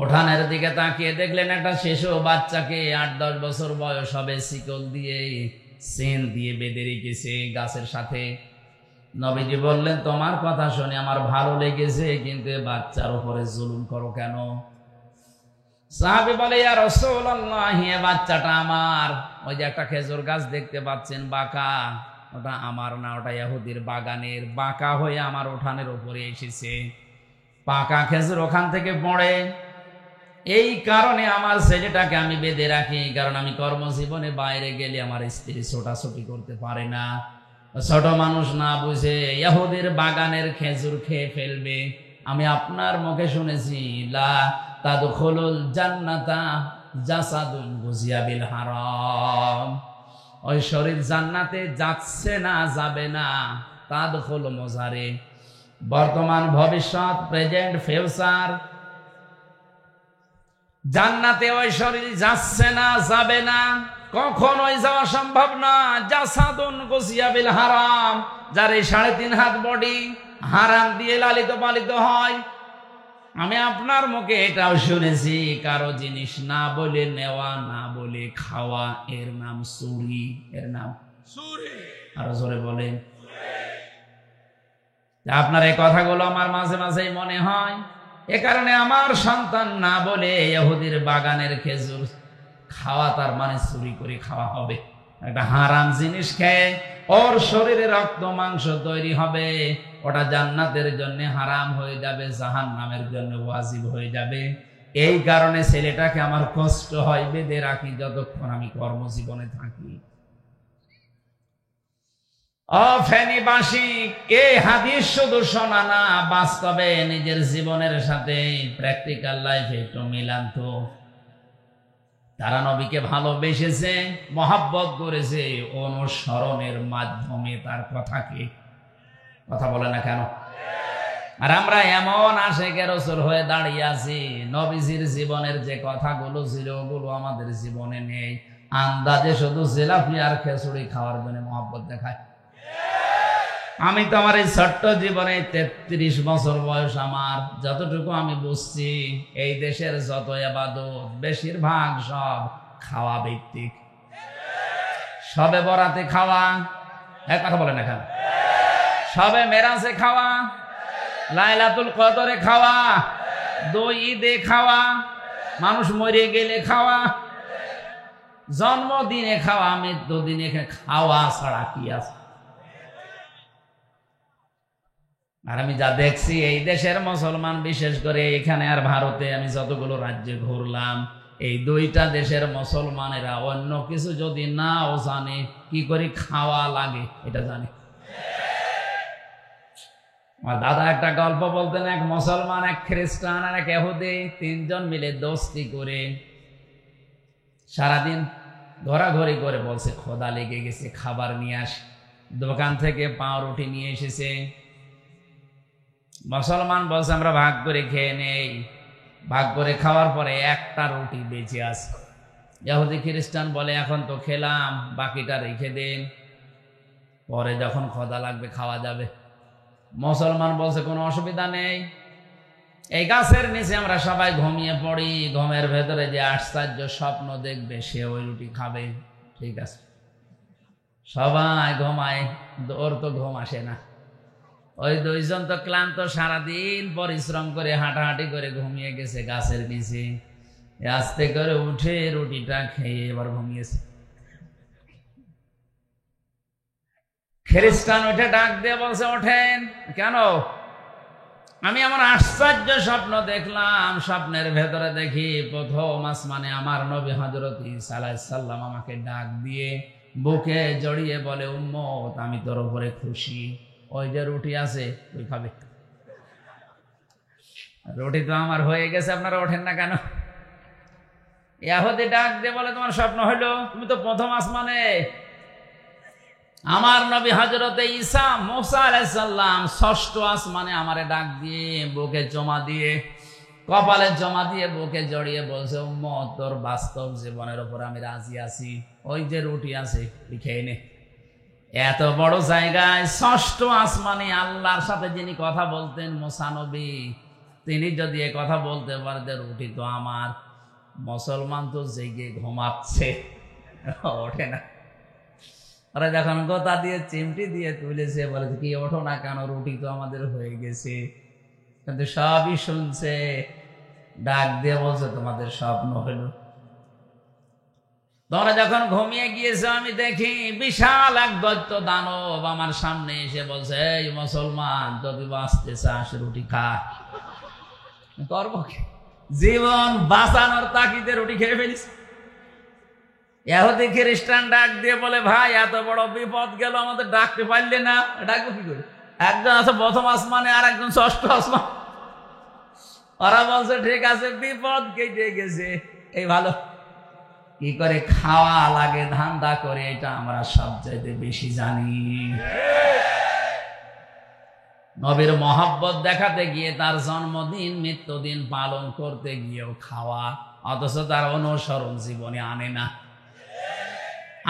উঠানের দিকে তাকিয়ে দেখলেন একটা শিশু বাচ্চাকে 8-10 বছর বয়স হবে শিকল দিয়ে চেন দিয়ে বেঁধে রেখেছে গাছের সাথে। নবীজি বললেন, তোমার কথা শুনে আমার ভালো লেগেছে, কিন্তু বাচ্চার উপরে জুলুম করো কেন? সাহাবী বলে, ইয়া রাসূলুল্লাহ, এ বাচ্চাটা আমার। ওই যে একটা খেজুর গাছ দেখতে পাচ্ছেন বাঁকা, ওটা আমার না, ওটা ইহুদির বাগানের, বাঁকা হয়ে আমার উঠানের উপরে এসেছে। পাকা খেজুর ওখান থেকে পড়ে, এই কারণে আমার ছেলেটাকে আমি বেঁধে রাখি, কারণ আমি কর্মজীবনে বাইরে গেলে আমার স্ত্রী ছোটাছুটি করতে পারে না, ছোট মানুষ না বুঝে ইহুদির বাগানের খেজুর খেয়ে ফেলবে। আমি আপনার মুখে শুনেছি, লা তাদখুলুল জান্নাতা জাসাদুন গুজিয়া বিল হারাম, ওই শরীর জান্নাতে যাচ্ছে না, যাবে না। তাদখুল মুজারে, বর্তমান ভবিষ্যৎ, প্রেজেন্ট ফিউচার। জান্নাতে ওই শরীর যাচ্ছে না, যাবে না, কখনোই যাওয়া সম্ভব না। জাসাদুন গুজিয়া বিল হারাম, যার এই 3.5 হাত বডি হারাম দিয়ে লালিত পালিত হয়। আমি আপনার মুখে এটাও শুনেছি, কারো জিনিস না বলে নেওয়া, না বলে খাওয়া, এর নাম চুরি। এর নাম চুরি। আরো জোরে বলেন। আপনার এই কথাগুলো আমার মাঝে মাঝেই মনে হয়। এ কারণে আমার সন্তান না বলে ইহুদির বাগানের খেজুর খাওয়া, তার মানে চুরি করে খাওয়া হবে। একটা হারাম জিনিস খেয়ে ওর শরীরে রক্ত মাংস তৈরি হবে, ওটা জান্নাতের জন্য হারাম হয়ে যাবে, জাহান্নামের জন্য ওয়াজিব হয়ে যাবে। এই কারণে ছেলেটাকে আমার কষ্ট হয়, বেঁধে রাখি যতক্ষণ আমি কর্মজীবনে থাকি। ফেনীবাসী, এই হাদিস শুধু শোনা না, বাস্তবে নিজের জীবনের সাথে প্র্যাকটিক্যাল লাইফে একটু মিলান তো। তারা নবীকে ভালোবেসেছে, মহাব্বত করেছে অনুসরণের মাধ্যমে তার কথাকে। কথা বলে না কেন? আর আমরা এমন আশেকে রাসূল হয়ে দাঁড়িয়ে আছি, নবীজির জীবনের যে কথাগুলো ছিল ওগুলো আমাদের জীবনে নেই। আন্দাজে শুধু জিলাপি আর খিচুড়ি খাওয়ার জন্য মহব্বত দেখায়। আমি তো আমার এই ছোট্ট জীবনে 33 বছর বয়স, আমার যতটুকু আমি বুঝছি, এই দেশের যত ইবাদত বেশিরভাগ সব খাওয়া ভিত্তিক। সবে বরাতে খাওয়া, এক কথা বলে না কেন? সবে মেরাজে খাওয়া, লাইলাতুল কদরে খাওয়া, দুই ঈদে খাওয়া, মানুষ মরে গেলে খাওয়া, জন্মদিনে খাওয়া, মৃত্যুদিনে খাওয়া ছাড়া কি আছে? আর আমি যা দেখছি এই দেশের মুসলমান, বিশেষ করে এখানে আর ভারতে, আমি যতগুলো রাজ্যে ঘুরলাম, এই দুইটা দেশের মুসলমানেরা অন্য কিছু যদি নাও জানে, কি করে খাওয়া লাগে এটা জানে। আমার দাদা একটা গল্প বলতেন, এক মুসলমান, এক খ্রিস্টান আর এক ইহুদি, তিনজন মিলে দোস্তি করে সারাদিন ঘোরাঘুরি করে বলছে খোদা লেগে গেছে, খাবার নিয়ে আসে। দোকান থেকে পাউরুটি নিয়ে এসেছে। মুসলমান বলছে আমরা ভাগ করে খেয়ে নেই। ভাগ করে খাওয়ার পরে একটা রুটি বেঁচে আছে। ইহুদি খ্রিস্টান বলে এখন তো খেলাম, বাকিটা রেখে দেন, পরে যখন খোদা লাগবে খাওয়া যাবে। মুসলমান বলছে কোনো অসুবিধা নেই, এই গাছের নিচে আমরা সবাই ঘুমিয়ে পড়ি, ঘুমের ভেতরে যে আশ্চর্য স্বপ্ন দেখবে সে ওই রুটি খাবে। ঠিক আছে, সবাই ঘুমায়, ওর তো ঘুম আসে না। ওই দুইজন তো ক্লান্ত, সারাদিন পরিশ্রম করে হাঁটাহাঁটি করে ঘুমিয়ে গেছে গাছের নিচে। আস্তে করে উঠে রুটিটা খেয়ে এবার ঘুমিয়েছে। খ্রিস্টান উঠে ডাক দিয়ে বলছে ওঠেন। কেন? আমি আমার আশ্চর্য স্বপ্ন দেখলাম। স্বপ্নের ভেতরে দেখি প্রথম আসমানে আমার নবী হযরত ঈসা আলাইহিস সালাম আমাকে ডাক দিয়ে বুকে জড়িয়ে বলে, উম্মত আমি তোর উপরে খুশি, ওই যে রুটি আছে তুই খাবে। রুটি তো আমার হয়ে গেছে, আপনারা ওঠেন না কেন? ইহুদি ডাক দিয়ে বলে তোমার স্বপ্ন হলো, তুমি তো প্রথম আসমানে। আমার নবী হযরত ঈসা মুসা আলাইহিস সালাম ষষ্ঠ আসমানে আমারে ডাক দিয়ে বুকে জমা দিয়ে, কপালে জমা দিয়ে, বুকে জড়িয়ে বলছে, উম্মত তোর বাস্তব জীবনের উপর আমি রাজি আছি, ওই যে রুটি আছে তুই খেয়ে নে। এত বড় জায়গায় ষষ্ঠ আসমানে আল্লাহর সাথে যিনি কথা বলতেন মুসা নবী, তিনি যদি এ কথা বলতে পারতেন রুটি তো আমার, মুসলমান তো জেগে ঘুমাচ্ছে, ওঠে না। ওরা যখন গোতা দিয়ে চিমটি দিয়ে তুলেছে, বলে কি ওঠো না কেন, রুটি তো আমাদের হয়ে গেছে। কিন্তু সবই শুনছে, ডাক দিয়ে বলছে তোমাদের স্বপ্ন হলো। তোমরা যখন ঘুমিয়ে গিয়েছো আমি দেখি বিশাল এক দৈত্য দানব আমার সামনে এসে বলছে, এই মুসলমান যদি বাঁচতে চাস রুটি খা। করবো কি? জীবন বাঁচানোর তাগিদে রুটি খেয়ে ফেলিস। ইহুদি খ্রিস্টান ডাক দিয়ে বলে, ভাই এত বড় বিপদ গেল, আমাদের ডাকতে পারলে না। ডাকবো কি করে? একজন আছে প্রথম আসমানে আর একজন ষষ্ঠ আসমান। ওরা বলছে ঠিক আছে, বিপদ কেটে গেছে, এই ভালো। কি করে খাওয়া লাগে ধান্দা করে, এটা আমরা সবচাইতে বেশি জানি। নবীর মহব্বত দেখাতে গিয়ে তার জন্মদিন মৃত্যুদিন পালন করতে গিয়েও খাওয়া, অথচ তার অনুসরণ জীবনে আনে না।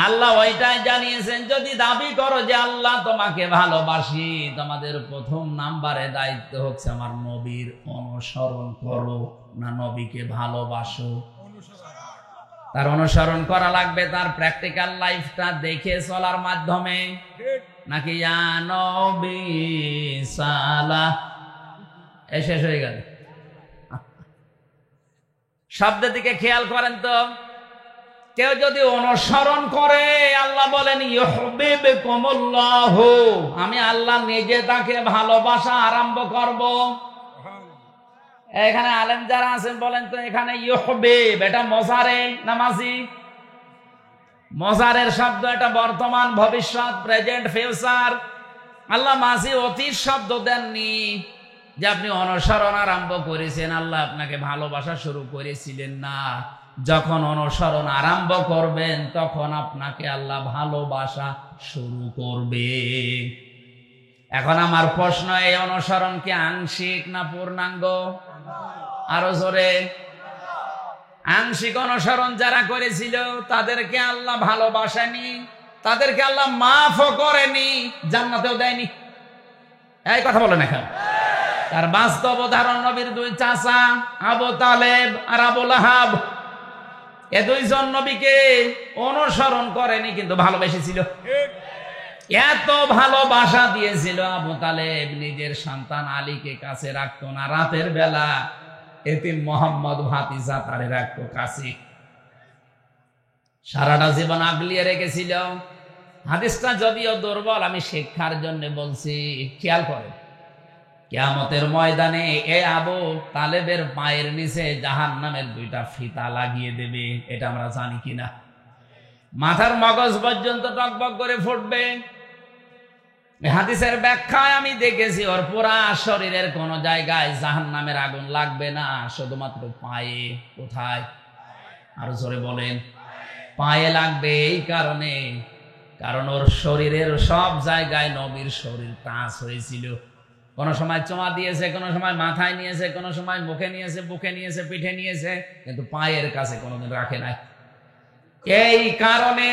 আল্লাহ ওইটাই জানিয়েছেন, যদি দাবি করো যে আল্লাহ তোমাকে ভালোবাসি, তোমাদের প্রথম নাম্বারে দায়িত্ব হচ্ছে আমার নবীর অনুসরণ করো, না নবীকে ভালোবাসো। তার অনুসরণ করা লাগবে তার প্র্যাকটিক্যাল লাইফটা দেখে চলার মাধ্যমে, নাকি ইয়া নবী সালাহ শেষ হয়ে গেল। শব্দের দিকে খেয়াল করেন তো, কেউ যদি অনুসরণ করে, আল্লাহ বলেন ইউহিব্বুকুমুল্লাহু, আমি আল্লাহ নিজে তাকে ভালোবাসা আরম্ভ করব। এখানে আলেম যারা আছেন বলেন তো, এখানে ইউহিব এটা মজারে না মাজি? মজারের শব্দ, এটা বর্তমান, ভবিষ্যৎ, প্রেজেন্ট, ফিউচার। আল্লাহ মাজি অতীত শব্দ দেননি যে আপনি অনুসরণ আরম্ভ করেছেন, আল্লাহ আপনাকে ভালোবাসা শুরু করেছিলেন না। যখন অনুসরণ আরম্ভ করবেন তখন আপনাকে আল্লাহ ভালোবাসা শুরু করবে। এখন আমার প্রশ্ন, এই অনুসরণ কি আংশিক না পূর্ণাঙ্গ? আরো জোরে। আংশিক অনুসরণ যারা করেছিল তাদেরকে আল্লাহ ভালোবাসেনি, তাদেরকে আল্লাহ মাফও করেনি, জান্নাতেও দেয়নি। এই কথা বলেন এখন। তার বাস্তব উদাহরণ নবীর দুই চাচা আবু তালেব আর আবু লাহাব। এ দুইজন নবীকে অনুসরণ করেনি কিন্তু ভালোবেসেছিল। এত ভালোবাসা দিয়েছিল, আবু তালেব নিজের সন্তান আলীকে কাছে রাখতো না, রাতের বেলা এতিম মোহাম্মদ ভাতিজা তারে রাখতো কাছে। সারাটা জীবন আগলিয়ে রেখেছিল। হাদিসটা যদিও দুর্বল, আমি শিক্ষার জন্য বলছি, খেয়াল করেন। কিয়ামতের ময়দানে এ আবু তালেবের পায়ের নিচে জাহান্নামের দুইটা ফিতা লাগিয়ে দেবে, এটা আমরা জানি কিনা? মাথার মগজ পর্যন্ত টকবক করে ফুটবে। হাদিসের ব্যাখ্যায় আমি দেখেছি ওর পুরা শরীরের কোন জায়গায় জাহান্নামের আগুন লাগবে না, শুধুমাত্র পায়ে। কোথায়? আরো জোরে বলেন। পায়ে লাগবে। এই কারণে, কারণ ওর শরীরের সব জায়গায় নবীর শরীর টাচ হয়েছিল। কোন সময় চোমা দিয়েছে, কোন সময় মাথায় নিয়েছে, কোন সময় মুখে নিয়েছে, বুকে নিয়েছে, পিঠে নিয়েছে, কিন্তু পায়ের কাছে কোনোদিন রাখে নাই। এই কারণে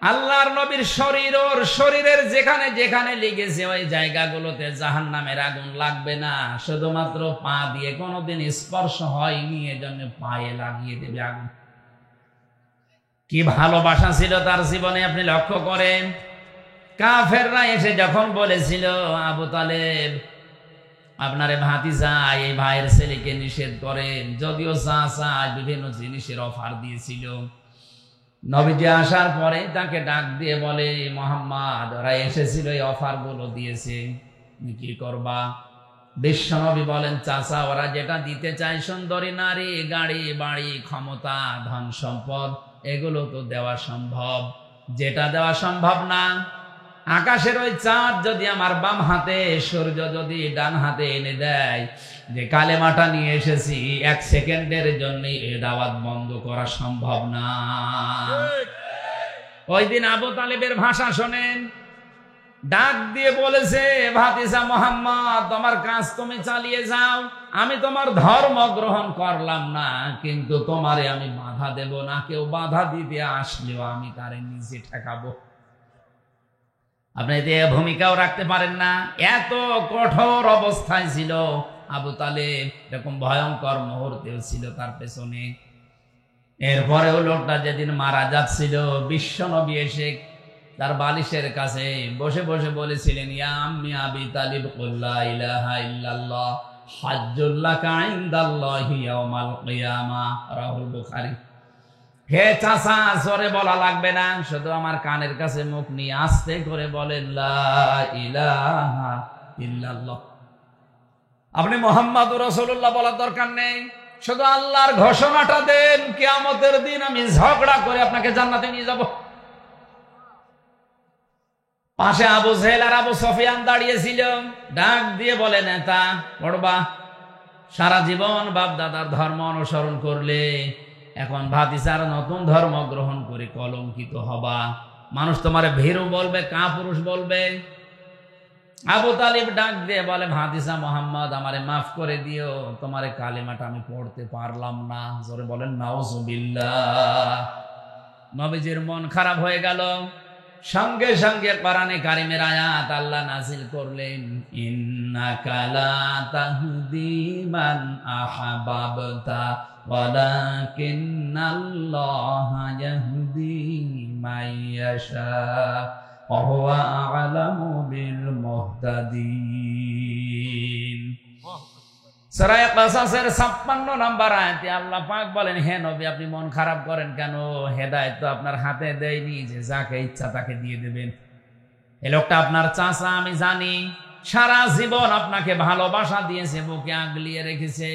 আল্লাহর নবীর শরীর, ওর শরীরের যেখানে যেখানে লেগেছে ওই জায়গাগুলোতে জাহান্নামের আগুন লাগবে না, শুধুমাত্র পা দিয়ে কোনোদিন স্পর্শ হয়নি, এজন্য পায়ে লাগিয়ে দেবে আগুন। কি ভালোবাসা ছিল তার জীবনে আপনি লক্ষ্য করেন। কাফেররা এসে যখন বলেছিল আবু তালেব আপনারে ভাতিজা, এই ভাইয়ের ছেলেকে নিষেধ করেন, যদিও চাচা বিভিন্ন জিনিসের অফার দিয়েছিল। নবীজি আসার পরে তাকে ডাক দিয়ে বলে, মুহাম্মদ ওরা এসেছিল, এই অফার গুলো দিয়েছে, তুমি কি করবা? বিশ্ব নবী বলেন, চাচা ওরা যেটা দিতে চায়, সুন্দরী নারী, গাড়ি বাড়ি, ক্ষমতা, ধন সম্পদ, এগুলো তো দেওয়া সম্ভব। যেটা দেওয়া সম্ভব না, আকাশের ওই চাঁদ যদি আমার বাম হাতে, সূর্য যদি ডান হাতে এনে দেয়, যে কালেমাটা নিয়ে এসেছি, 1 সেকেন্ডের জন্য এই দাওয়াত বন্ধ করা সম্ভব না। ওই দিন আবু তালেবের ভাষা শোনেন, ডাক দিয়ে বলেছে, ভাতিজা মুহাম্মদ তোমার কাজ তুমি চালিয়ে যাও, আমি তোমার ধর্ম গ্রহণ করলাম না, কিন্তু তোমারে আমি বাধা দেব না। কেউ বাধা দিতে আসলেও আমি তারে নিজে ঠেকাবো। আপনি এতে ভূমিকাও রাখতে পারেন না। এত কঠোর অবস্থায় ছিল আবু তালেব, এরকম ভয়ঙ্কর মুহূর্তেও ছিল তার পেছনে। এরপরেও লোকটা যেদিন মারা যাচ্ছিল, বিশ্ব নবী এসে তার বালিশের কাছে বসে বসে বলেছিলেন, ইয়া আম্মি আবি তালিব কুল লা ইলাহা ইল্লাল্লাহ হাজ্জুল লাকা ইনদাল্লাহি ইয়াউমাল কিয়ামাহ, রাহুল বুখারী। হে চাচা, জোরে বলা লাগবে না, শুধু আমার কানের কাছে মুখ নিয়ে আস্তে করে বলেন লা ইলাহা ইল্লাল্লাহ। আপনি মুহাম্মাদুর রাসূলুল্লাহ বলার দরকার নেই, শুধু আল্লাহর ঘোষণাটা দেন, কিয়ামতের দিন আমি ঝগড়া করে আপনাকে জান্নাতে নিয়ে যাব। পাশে আবু জেহেল আর আবু সুফিয়ান দাঁড়িয়েছিল, ডাক দিয়ে বলে, নেতা পড়বা, সারা জীবন বাপ দাদার ধর্ম অনুসরণ করলে, এখন ভাতিজার নতুন ধর্ম গ্রহণ করে কলঙ্কিত হবা। মানুষ তোমারে ভীরু বলবে, কাপুরুষ বলবে। আবু তালিব ডাক দিয়ে বলে, ভাতিজা মুহাম্মদ আমারে মাফ করে দিও, তোমারে কালেমাটা আমি পড়তে পারলাম না। জোরে বলেন নাউজুবিল্লাহ। নবীজির মন খারাপ হয়ে গেল। সঙ্গে সঙ্গে কোরআনে কারিমের আয়াত আল্লাহ নাযিল করলেন, ইন্নাকা লা তাহদি মান আহবাবতা ওয়ালাকিন্নাল্লাহা ইয়াহদি মান ইয়াশা ওয়া হুয়া আ'লামু বিল মুহতাদিন। সূরা কাসাসের 56 নম্বর আয়াতে আল্লাহ পাক বলেন, হে নবী আপনি মন খারাপ করেন কেন? হেদায়েত তো আপনার হাতে দেয়নি যে যাকে ইচ্ছা তাকে দিয়ে দেবেন। এই লোকটা আপনার চাচা, আমি জানি। সারা জীবন আপনাকে ভালোবাসা দিয়েছে, বুকে আগলিয়ে রেখেছে,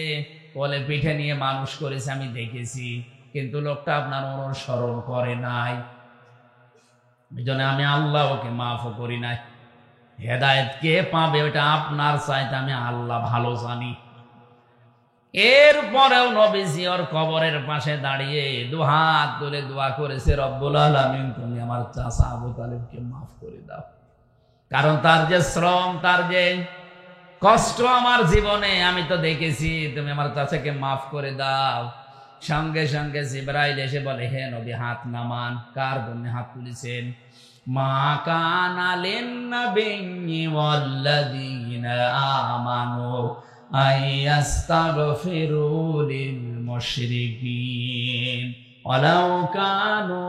কোলে পিঠে নিয়ে মানুষ করেছে, আমি দেখেছি। কিন্তু লোকটা আপনার অনুসরণ করে নাই, এই জন্য আমি আল্লাহ ওকে মাফও করি নাই। হেদায়েত কে পাবে ওটা আপনার চাইতে আমি আল্লাহ ভালো জানি। এরপরেও নবীজি ওর কবরের পাশে দাঁড়িয়ে দুহাত তুলে দোয়া করেছে, রব্বুল আলামিন তুমি আমার চাচা আবু তালেবকে মাফ করে দাও, কারণ তার যে শ্রম, তার যে কষ্ট আমার জীবনে আমি তো দেখেছি, তুমি আমার চাচাকে মাফ করে দাও। সঙ্গে সঙ্গে জিবরাইল এসে বলে, হে নবী হাত নামান। কার জন্য হাত তুলেছেন? মা কানা লিন-নাবিয়্যি ওয়াল্লাযীনা আমানু আইয়াস্তাগফিরু লিল-মুশরিকিন ওয়ালাউ কানু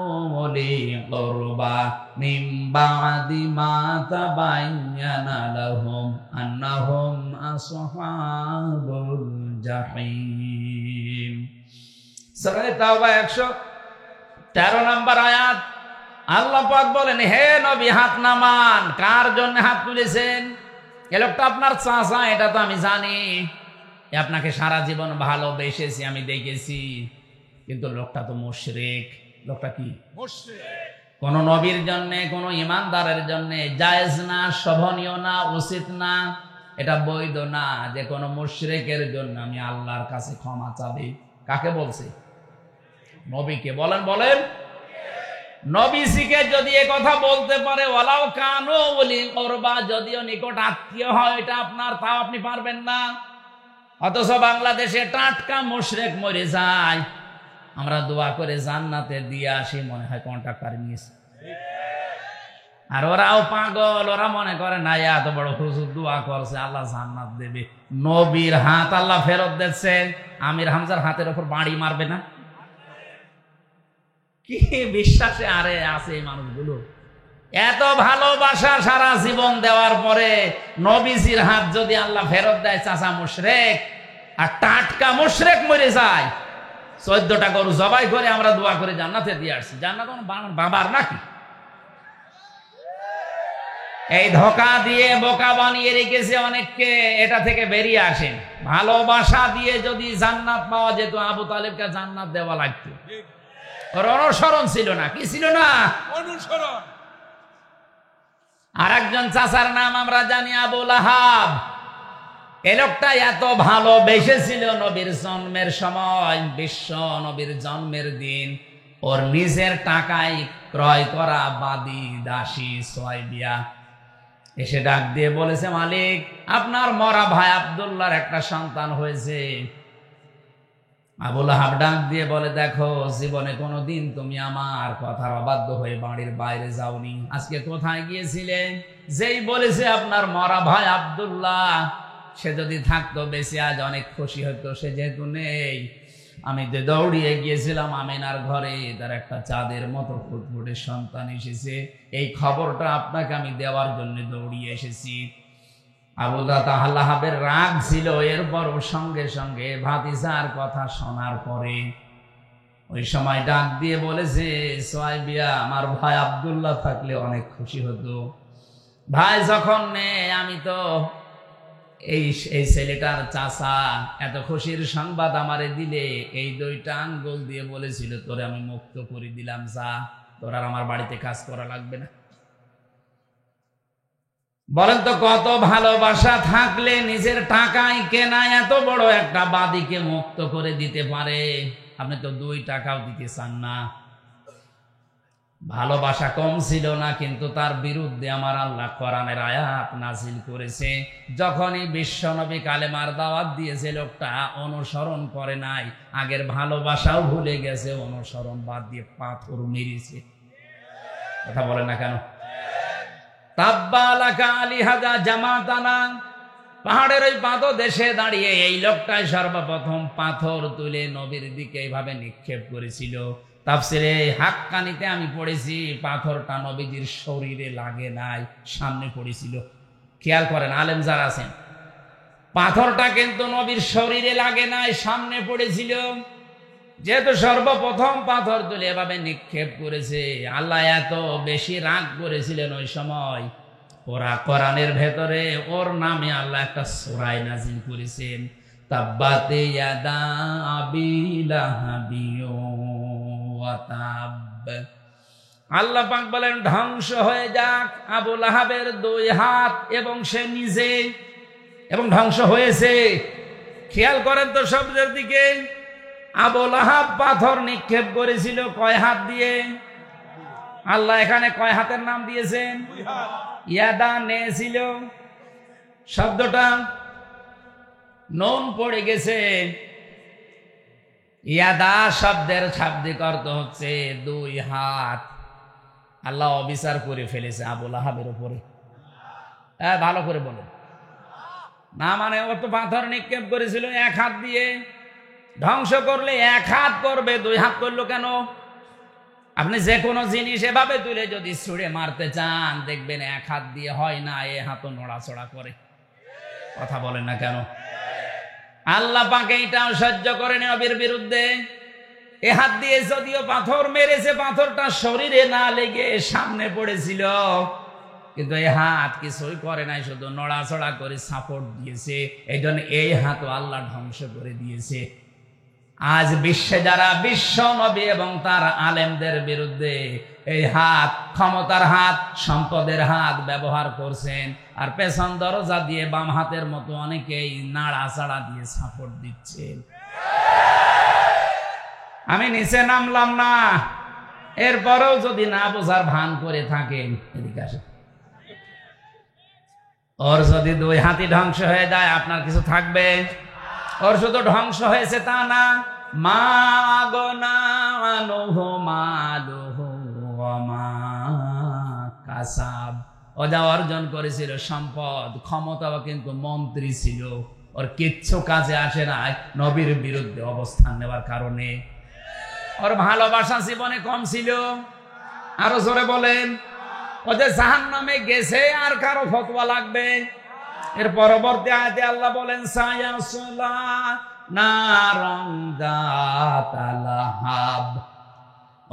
উলি কুরবা মিন বা'দি মা তাবায়্যানা লাহুম আন্নাহুম আসহাবুল জাহিম। সূরা তাওবা 113 নম্বর আয়াত আল্লাহ পাক বলেন, হে নবী হাত নামান। কার জন্য হাত তুলেছেন? এ লোকটা আপনার চাচা, এটা তো আমি জানি। আপনাকে সারা জীবন ভালোবেসেছি, আমি দেখেছি। কিন্তু লোকটা তো মুশরিক। লোকটা কি? মুশরিক। কোন নবীর জন্য, কোন ইমানদারের জন্য জায়েজ না, শোভনীয় না, উচিত না, এটা বৈধ না যে কোন মুশরিকের জন্য আমি আল্লাহর কাছে ক্ষমা চাবি। কাকে বলছে? নবীকে। বলেন বলেন। নবীজিকে যদি এ কথা বলতে পারে, ওয়ালাউ কানু উলি কুরবা, যদিও নিকট আত্মীয় হয়, এটা আপনার, তাও আপনি পারবেন না। অথচ বাংলাদেশে টাটকা মুশরিক মরে যায়, আমরা দোয়া করে জান্নাতে দিয়ে আসি, মনে হয় কন্ট্রাক্টর নিয়েছে। আর ওরাও পাগল, ওরা মনে করে না এত বড় হুজুর দোয়া করছে আল্লাহ জান্নাত দেবে। নবীর হাত আল্লাহ ফেরত দিচ্ছে, আমির হামজার হাতের উপর বাড়ি মারবে না? কি বিশ্বাসে আরে আছে এই মানুষগুলো। এত ভালোবাসা সারা জীবন দেওয়ার পরে নবীজির হাত যদি আল্লাহ ফেরত দেয়, চাচা মুশরিক, আর টাটকা মুশরিক মরে যায়। 14টা গরু জবাই করে আমরা দোয়া করে জান্নাতে দিয়ে আসছি। জান্নাত বাবার নাকি? এই ধোঁকা দিয়ে বোকা বানিয়ে রেখেছে অনেককে। এটা থেকে বেরিয়ে আসেন। ভালোবাসা দিয়ে যদি জান্নাত পাওয়া যেত, আবু তালেবকে জান্নাত দেওয়া লাগতো। ওর অনুসরণ ছিল না। কি ছিল না? অনুসরণ। আর একজন চাচার নাম আমরা জানি, আবু লাহাব। এই লোকটা এত ভালোবেসেছিল নবীর জন্মের সময়, বিশ্ব নবীর জন্মের দিন ওর নিজের টাকায় ক্রয় করা বাদী দাসী সুয়াইবিয়া এসে ডাক দিয়ে বলেছে, মালিক আপনার মরা ভাই আব্দুল্লাহর একটা সন্তান হয়েছে। আবু লাহাব ডাক দিয়ে বলে, দেখো জীবনে কোনোদিন তুমি আমার কথার অবাধ্য হয়ে বাড়ির বাইরে যাওনি। আজকে কোথায় গিয়েছিলে? যেই বলেছে আপনার মরা ভাই আব্দুল্লাহ, সে যদি থাকতো বেঁচে আজ অনেক খুশি হতো। সে যেহেতু নেই, আমি দৌড়িয়ে গিয়েছিলাম আমিনার ঘরে, তার একটা চাঁদের মতো ফুটফুটে সন্তান এসেছে। এই খবরটা আপনাকে আমি দেওয়ার জন্য দৌড়িয়ে এসেছি। আবু লাহাবের রাগ ছিল, এরপর সঙ্গে সঙ্গে ভাতিজার কথা শোনার পরে ওই সময় ডাক দিয়ে বলেছে, সুয়াইবিয়া আমার ভাই আব্দুল্লাহ থাকলে অনেক খুশি হতো। ভাই যখন নেই, আমি তো এই ছেলেটার চাচা, এত খুশির সংবাদ আমারে দিলে, এই 2টা আঙ্গুল দিয়ে বলেছিল তোরে আমি মুক্ত করে দিলাম, যা তোর আর আমার বাড়িতে কাজ করা লাগবে না। বলেন তো কত ভালোবাসা থাকলে নিজের টাকায় কেনা এত বড় একটা বাদীকে মুক্ত করে দিতে পারে? আপনি তো 2 টাকাও দিতে চান না। ভালোবাসা কম ছিল না, কিন্তু তার বিরুদ্ধে আমার আল্লাহ কোরআনের আয়াত নাজিল করেছে। যখনই বিশ্বনবী কালেমার দাওয়াত দিয়েছে, লোকটা অনুসরণ করে নাই, আগের ভালোবাসাও ভুলে গেছে, অনুসরণ বাদ দিয়ে পাথর মেরেছে। কথা বলে না কেন? তাব্বা লাকা লিহাযা জামাতানা, পাহাড়ের ওই পাদদেশে দাঁড়িয়ে এই লোকটাই সর্বপ্রথম পাথর তুলে নবীর দিকে এইভাবে নিক্ষেপ করেছিল। তাফসিরে হাক্কানিতে আমি পড়েছি, পাথরটা নবীজির শরীরে লাগে নাই, সামনে পড়েছিল। খেয়াল করেন আলেম যারা আছেন, পাথরটা কিন্তু নবীর শরীরে লাগে নাই, সামনে পড়েছিল। যেহেতু সর্বপ্রথম পাথর তুলে এভাবে নিক্ষেপ করেছে, আল্লাহ এত বেশি রাগ করেছিলেন ওই সময়, ওরা কোরআনের ভেতরে ওর নামে আল্লাহ একটা সূরা নাজিল করেছেন, তাব্বাতে ইয়াদা আবি লাহাবি ওয়া তাব। আল্লাহ পাক বলেন ধ্বংস হয়ে যাক আবু লাহাবের দুই হাত এবং সে নিজে, এবং ধ্বংস হয়েছে। খেয়াল করেন তো শব্দের দিকে, আবু লাহাব পাথর নিক্ষেপ করেছিল কয় হাত দিয়ে? আল্লাহ এখানে কয় হাতের নাম দিয়েছেন? ইয়াদা নেছিল, শব্দটা নুন পড়ে গেছে। ইয়াদা শব্দের শাব্দিক অর্থ হচ্ছে দুই হাত। আল্লাহ অবিচার করে ফেলেছে আবু লাহাবের উপরে। ভালো করে বলেন না, মানে ও তো পাথর নিক্ষেপ করেছিল এক হাত দিয়ে, ধ্বংস করলে এক হাত করবে, দুই হাত করলো কেন? আপনি যে কোনো জিনিস এভাবে তুলে যদি ছুঁড়ে মারতে চান, দেখবেন এক হাত দিয়ে হয় না, এ হাতও নড়াচড়া করে। কথা বলেন না কেন? আল্লাহ পাক এইটাও সহ্য করে নবীর বিরুদ্ধে। এ হাত দিয়ে যদিও পাথর মেরেছে, পাথরটা শরীরে না লেগে সামনে পড়েছিল, কিন্তু এই হাত কিছুই করে নাই, শুধু নড়াচড়া করে সাপোর্ট দিয়েছে। এই জন্য এই হাতও আল্লাহ ধ্বংস করে দিয়েছে। আজ বিশ্বে যারা বিশ্ব নবী এবং তার আলেমদের বিরুদ্ধে এই হাত, ক্ষমতার হাত, সম্পদের হাত ব্যবহার করছেন, আর পেছন দরজা দিয়ে বাম হাতের মতো অনেকেই নাড়াচাড়া দিয়ে সাপোর্ট দিচ্ছেন। আমি নিচে নামলাম না, এরপরেও যদি না বোঝার ভান করে থাকেন, এদিকে আসেন। ওর যদি দুই হাতই ধ্বংস হয়ে যায়, আপনার কিছু থাকবে? ওর শুধু ধ্বংস হয়েছে তা না, মা গনা আনহু মালুহু ওয়া মা কাসাব। ও যা অর্জন করেছিল সম্পদ, ক্ষমতাও, কিন্তু মন্ত্রী ছিল, ওর কিচ্ছু কাজে আসে না নবীর বিরুদ্ধে অবস্থান নেওয়ার কারণে। ওর ভালোবাসা জীবনে কম ছিল। আরো জোরে বলেন। ও যে জাহান্নামে গেছে, আর কারো ফতোয়া লাগবে? এর পরবর্তী আয়াতে আল্লাহ বলেন সায়াসলা নারান যাতা লাহাব,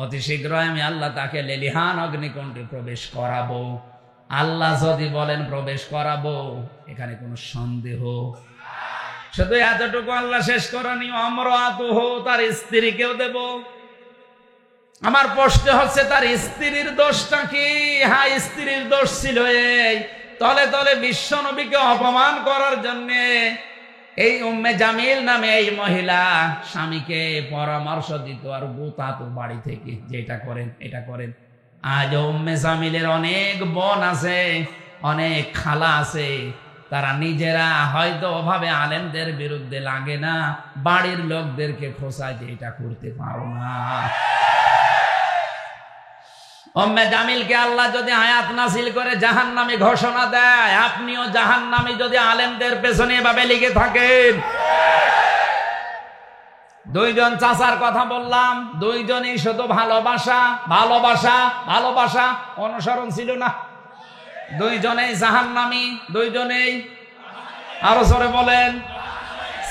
অতি শীঘ্রই আমি আল্লাহ তাকে লেলিহান অগ্নিকুণ্ডে প্রবেশ করাবো। আল্লাহ যদি বলেন প্রবেশ করাবো, এখানে কোনো সন্দেহ? শুধু এতটুকু আল্লাহ শেষ করেনি, আমরাতুহু, তার স্ত্রীকেও দেব। আমার প্রশ্ন হচ্ছে, তার স্ত্রীর দোষটা কি? হ্যাঁ, স্ত্রীর দোষ ছিল এই, তলে তলে বিশ্ব নবীকে অপমান করার জন্য এই উম্মে জামিল নামে এই মহিলা স্বামীকে পরামর্শ দিত আর গোতাতো বাড়ি থেকে, যে এটা করেন, এটা করেন। আজ উম্মে জামিলের অনেক বোন আছে, অনেক খালা আছে, তারা নিজেরা হয়তো ওভাবে আলেমদের বিরুদ্ধে লাগে না, বাড়ির লোকদেরকে খোঁচায় যে এটা করতে পারো না। উম্মে জামিলকে আল্লাহ যদি আয়াত নাযিল করে জাহান্নামী ঘোষণা দেয়, আপনিও জাহান্নামী যদি আলেমদের পেছনে এভাবে লেগে থাকেন। দুইজন চাচার কথা বললাম, দুইজনই শুধু ভালোবাসা ভালোবাসা ভালোবাসা, অনুসরণ ছিল না। দুইজনেই জাহান্নামী, দুইজনেই। আরো জোরে বলেন।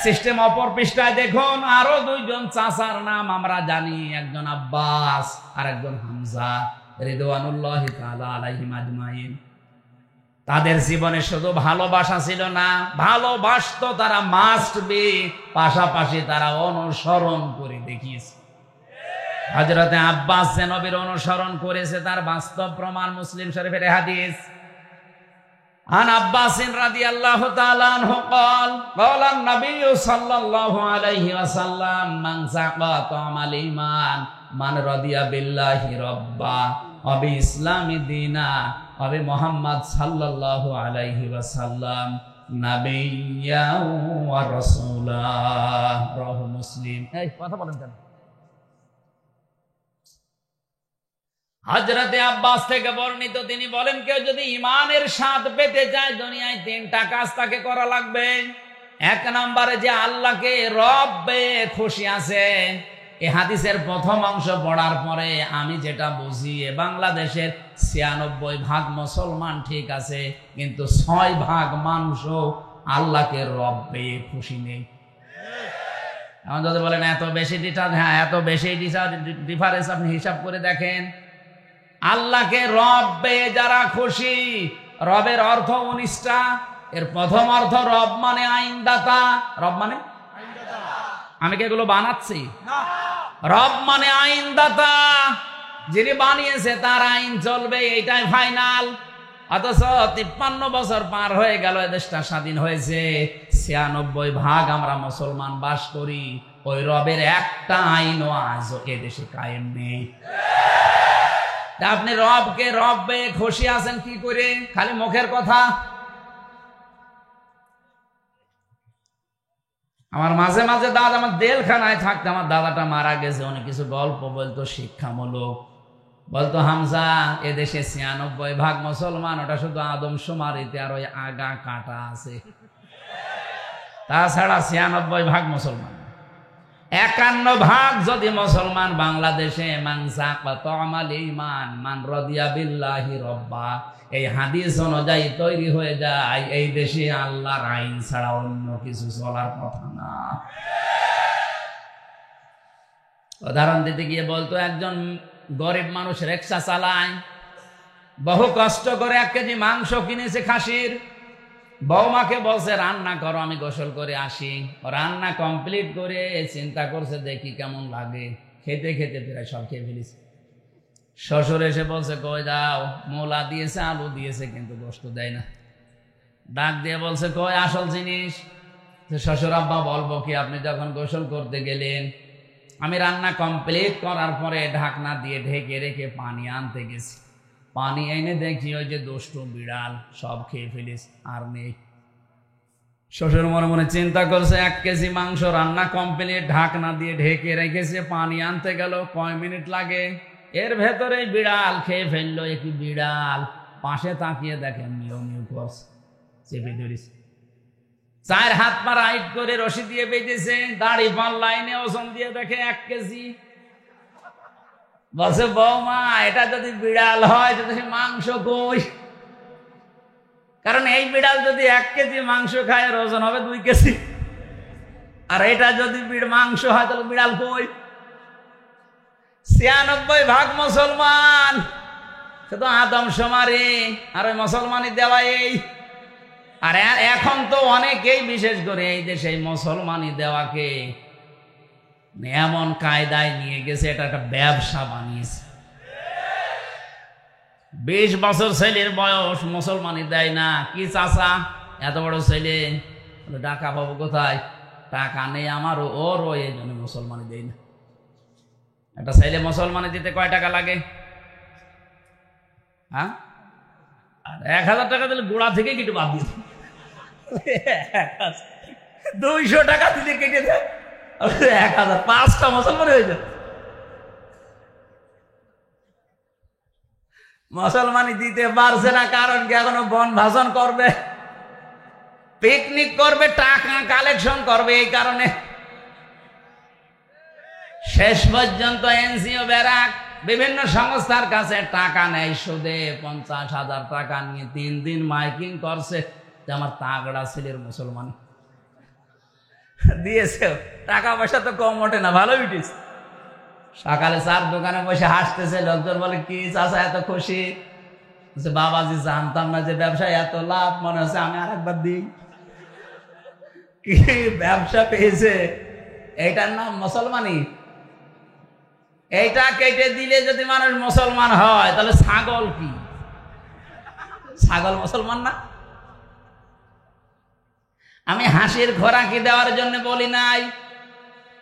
সিস্টেম অপর পৃষ্ঠায় দেখুন, আরো দুইজন চাচার নাম আমরা জানি, একজন আব্বাস আর একজন হামজা রিদওয়ানুল্লাহি তাআলা আলাইহিম আজমাইন। তাদের জীবনে শুধু ভালোবাসা ছিল না, ভালোবাসতো তারা মাস্ট বি, পাশাপাশি তারা অনুসরণ করে দেখিয়েছে। হযরতে আব্বাস যে নবীর অনুসরণ করেছে তার বাস্তব প্রমাণ মুসলিম শরীফের হাদিস। عن عباس رضي الله تعالى عنه قال قال النبي صلى الله عليه وسلم من سقى طعم الإيمان من رضي بالله ربا وبإسلام دينا وبمحمد صلى الله عليه وسلم نبيا ورسولا رواه مسلم কথা বলেন কেন হযরতে আব্বাস থেকে বর্ণিত তিনি বলেন কেউ যদি ঈমানের স্বাদ পেতে চায় দুনিয়ায় তিনটা কাজ তাকে করা লাগবে। এক নম্বরে যে আল্লাহকে রব পেয়ে খুশি আছে। এই হাদিসের প্রথম অংশ পড়ার পরে আমি যেটা বুঝি বাংলাদেশের ৯৬% মুসলমান ঠিক আছে, কিন্তু ৬% মানুষ আল্লাহকে রব পেয়ে খুশি নেই। এখন যদি বলেন এত বেশি ডিফারেন্স আপনি হিসাব করে দেখেন। আল্লাহকে রব পেয়ে যারা খুশি, রবের অর্থ ১৯টা। এর প্রথম অর্থ রব মানে আইনদাতা। রব মানে আমি কি এগুলো বানাচ্ছি? রব মানে আইনদাতা, যিনি বানিয়েছে তার আইন চলবে, এইটাই ফাইনাল। অথচ ৫৩ বছর পার হয়ে গেল, দেশটা স্বাধীন হয়েছে, ৯৬% আমরা মুসলমান বাস করি। ওই রবের একটা আইনও আজও এদেশে কায়েম নেই। আপনি রবকে রব পেয়ে খুশি আছেন কি করে? খালি মুখের কথা। আমার মাঝে মাঝে দাদা, আমার জেলখানায় থাকতে আমার দাদাটা মারা গেছে, অনেক কিছু গল্প বলতো শিক্ষামূলক। বলতো হামজা, এদেশে ৯৬% মুসলমান, ওটা শুধু আদমশুমারিতে আর ওই আগা কাটা আছে, তাছাড়া ৯৬% মুসলমান। ৫১% যদি মুসলমান বাংলাদেশে মান রাদিয়া বিল্লাহি রব্বা, এই হাদিস অনুযায়ী তৈরি হয়ে যায়, এই দেশে আল্লাহর আইন ছাড়া অন্য কিছু চলার কথা না। উদাহরণ দিতে গিয়ে বলতো, একজন গরিব মানুষ রিকশা চালায়, বহু কষ্ট করে ১ কেজি মাংস কিনেছে খাসির। বৌমাকে বলছে রান্না করো, আমি গোসল করে আসি। রান্না কমপ্লিট করে চিন্তা করছে দেখি কেমন লাগে, খেতে খেতে প্রায় সব খেয়ে ফেলেছে। শ্বশুর এসে বলছে কই দাও, মূলা দিয়েছে, আলু দিয়েছে, কিন্তু গোশত দেয় না। ডাক দিয়ে বলছে কই আসল জিনিস? শ্বশুর আব্বা বলবো কি, আপনি যখন গোসল করতে গেলেন, আমি রান্না কমপ্লিট করার পরে ঢাকনা দিয়ে ঢেকে রেখে পানি আনতে গেছি। পানি এনে দেখি ওই যে দুষ্টু বিড়াল সব খেয়ে ফেলিস, আর নেই। শ্বশুর মনে মনে চিন্তা করছে ১ কেজি মাংস রান্না কমপ্লিট, ঢাকনা দিয়ে ঢেকে রেখেছে, পানি আনতে গেল কয় মিনিট লাগে, এর ভেতরে বিড়াল খেয়ে ফেললো। একটি বিড়াল পাশে তাকিয়ে দেখে মিউ মিউ করছে, চেপে ধরেছে। ৪ হাত পা রাইট করে রশি দিয়ে বেঁধেছে, দাড়ি পাল্লা এনে ওজন দিয়ে দেখে ১ কেজি। বলছে বৌমা, এটা যদি বিড়াল হয় তাহলে মাংস কই? কারণ এই বিড়াল যদি ১ কেজি মাংস খায়, ওজন হবে ২ কেজি। আর এটা যদি মাংস হয় তাহলে বিড়াল কই? ৯৬% মুসলমান, শুধু আদমশুমারি আর ওই মুসলমানি দেওয়া এই। আর এখন তো অনেকেই, বিশেষ করে এই দেশে মুসলমানি দেওয়াকে এমন কায়দায় নিয়ে গেছে, এটা একটা ব্যবসা বানিয়েছে। ২০ বছর ছেলের বয়স, মুসলমানি দেয় না। কি চাচা, এত বড় ছেলে, টাকা পাবো কোথায়? টাকা নেই আমারও, ওরও, এই জন্য মুসলমানি দেয় না। একটা ছেলে মুসলমানি দিতে কয় টাকা লাগে? হ্যাঁ, আর ১,০০০ টাকা দিলে গোড়া থেকে কেটে বাদ দিয়ে ২০০ টাকা দিলে কেটে দেয় ১,০০০, ৫টা মুসলমান হয়ে যায়। মুসলমানি দিতে পারছে না, কারণ কি এখনো বনভাজন করবে, পিকনিক করবে, টাকা কালেকশন করবে। এই কারণে শেষ পর্যন্ত এনজিও ব্যারাক বিভিন্ন সংস্থার কাছে টাকা নেয় সুদে, ৫০,০০০ টাকা নিয়ে ৩ দিন মাইকিং করছে যে আমার তাগড়া ছেলের মুসলমানি দিয়েছে। টাকা পয়সা তো কম ওঠে না, ভালো উঠেছে। সকালে ৪ দোকানে বসে হাসতেছে, লোকজন বলে কি চাচা এত খুশি? বাবাজি জানতাম না যে ব্যবসায় এত লাভ, মনে হচ্ছে আমি আরেকবার দিই। কি ব্যবসা পেয়েছে, এইটার নাম মুসলমানি। এইটা কেটে দিলে যদি মানুষ মুসলমান হয়, তাহলে ছাগল কি? ছাগল মুসলমান না? আমি হাসির খোরাকি দেওয়ার জন্য বলি নাই।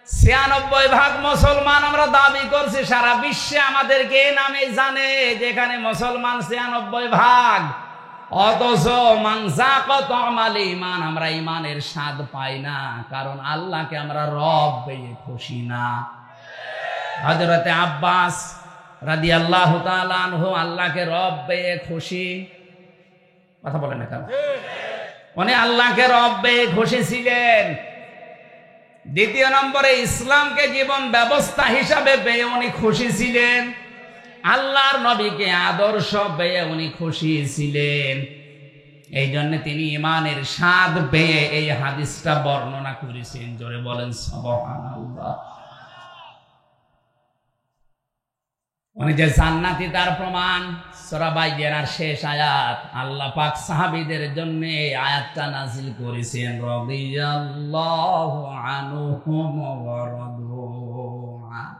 96% মুসলমান আমরা দাবি করছি, সারা বিশ্বে আমাদেরকে নামে জানে, যেখানে মুসলমান 96%, অথচ মানজাকাত আমাল ঈমান, আমরা ঈমানের স্বাদ পাই না, কারণ আল্লাহকে আমরা রব পেয়ে খুশি না। হযরতে আব্বাস রাদিয়াল্লাহু তাআলা আনহু আল্লাহকে রব পেয়ে খুশি, কথা বলেন না কেন? উনি আল্লাহকে রব পেয়ে খুশি ছিলেন। দ্বিতীয় নম্বরে ইসলামকে জীবন ব্যবস্থা হিসাবে পেয়ে উনি খুশি ছিলেন। আল্লাহর নবীকে আদর্শ পেয়ে উনি খুশি ছিলেন। এই জন্য তিনি ঈমানের স্বাদ পেয়ে এই হাদিসটা বর্ণনা করেছেন। জোরে বলেন সুবহানাল্লাহ। উনি যে জান্নাতি তার প্রমাণ সূরা বাইয়েনার শেষ আয়াত। আল্লাহ পাক সাহাবীদের জন্য এই আয়াতটা নাযিল করেছেন, রাদিয়াল্লাহু আনহুম ওয়া রাদু আন।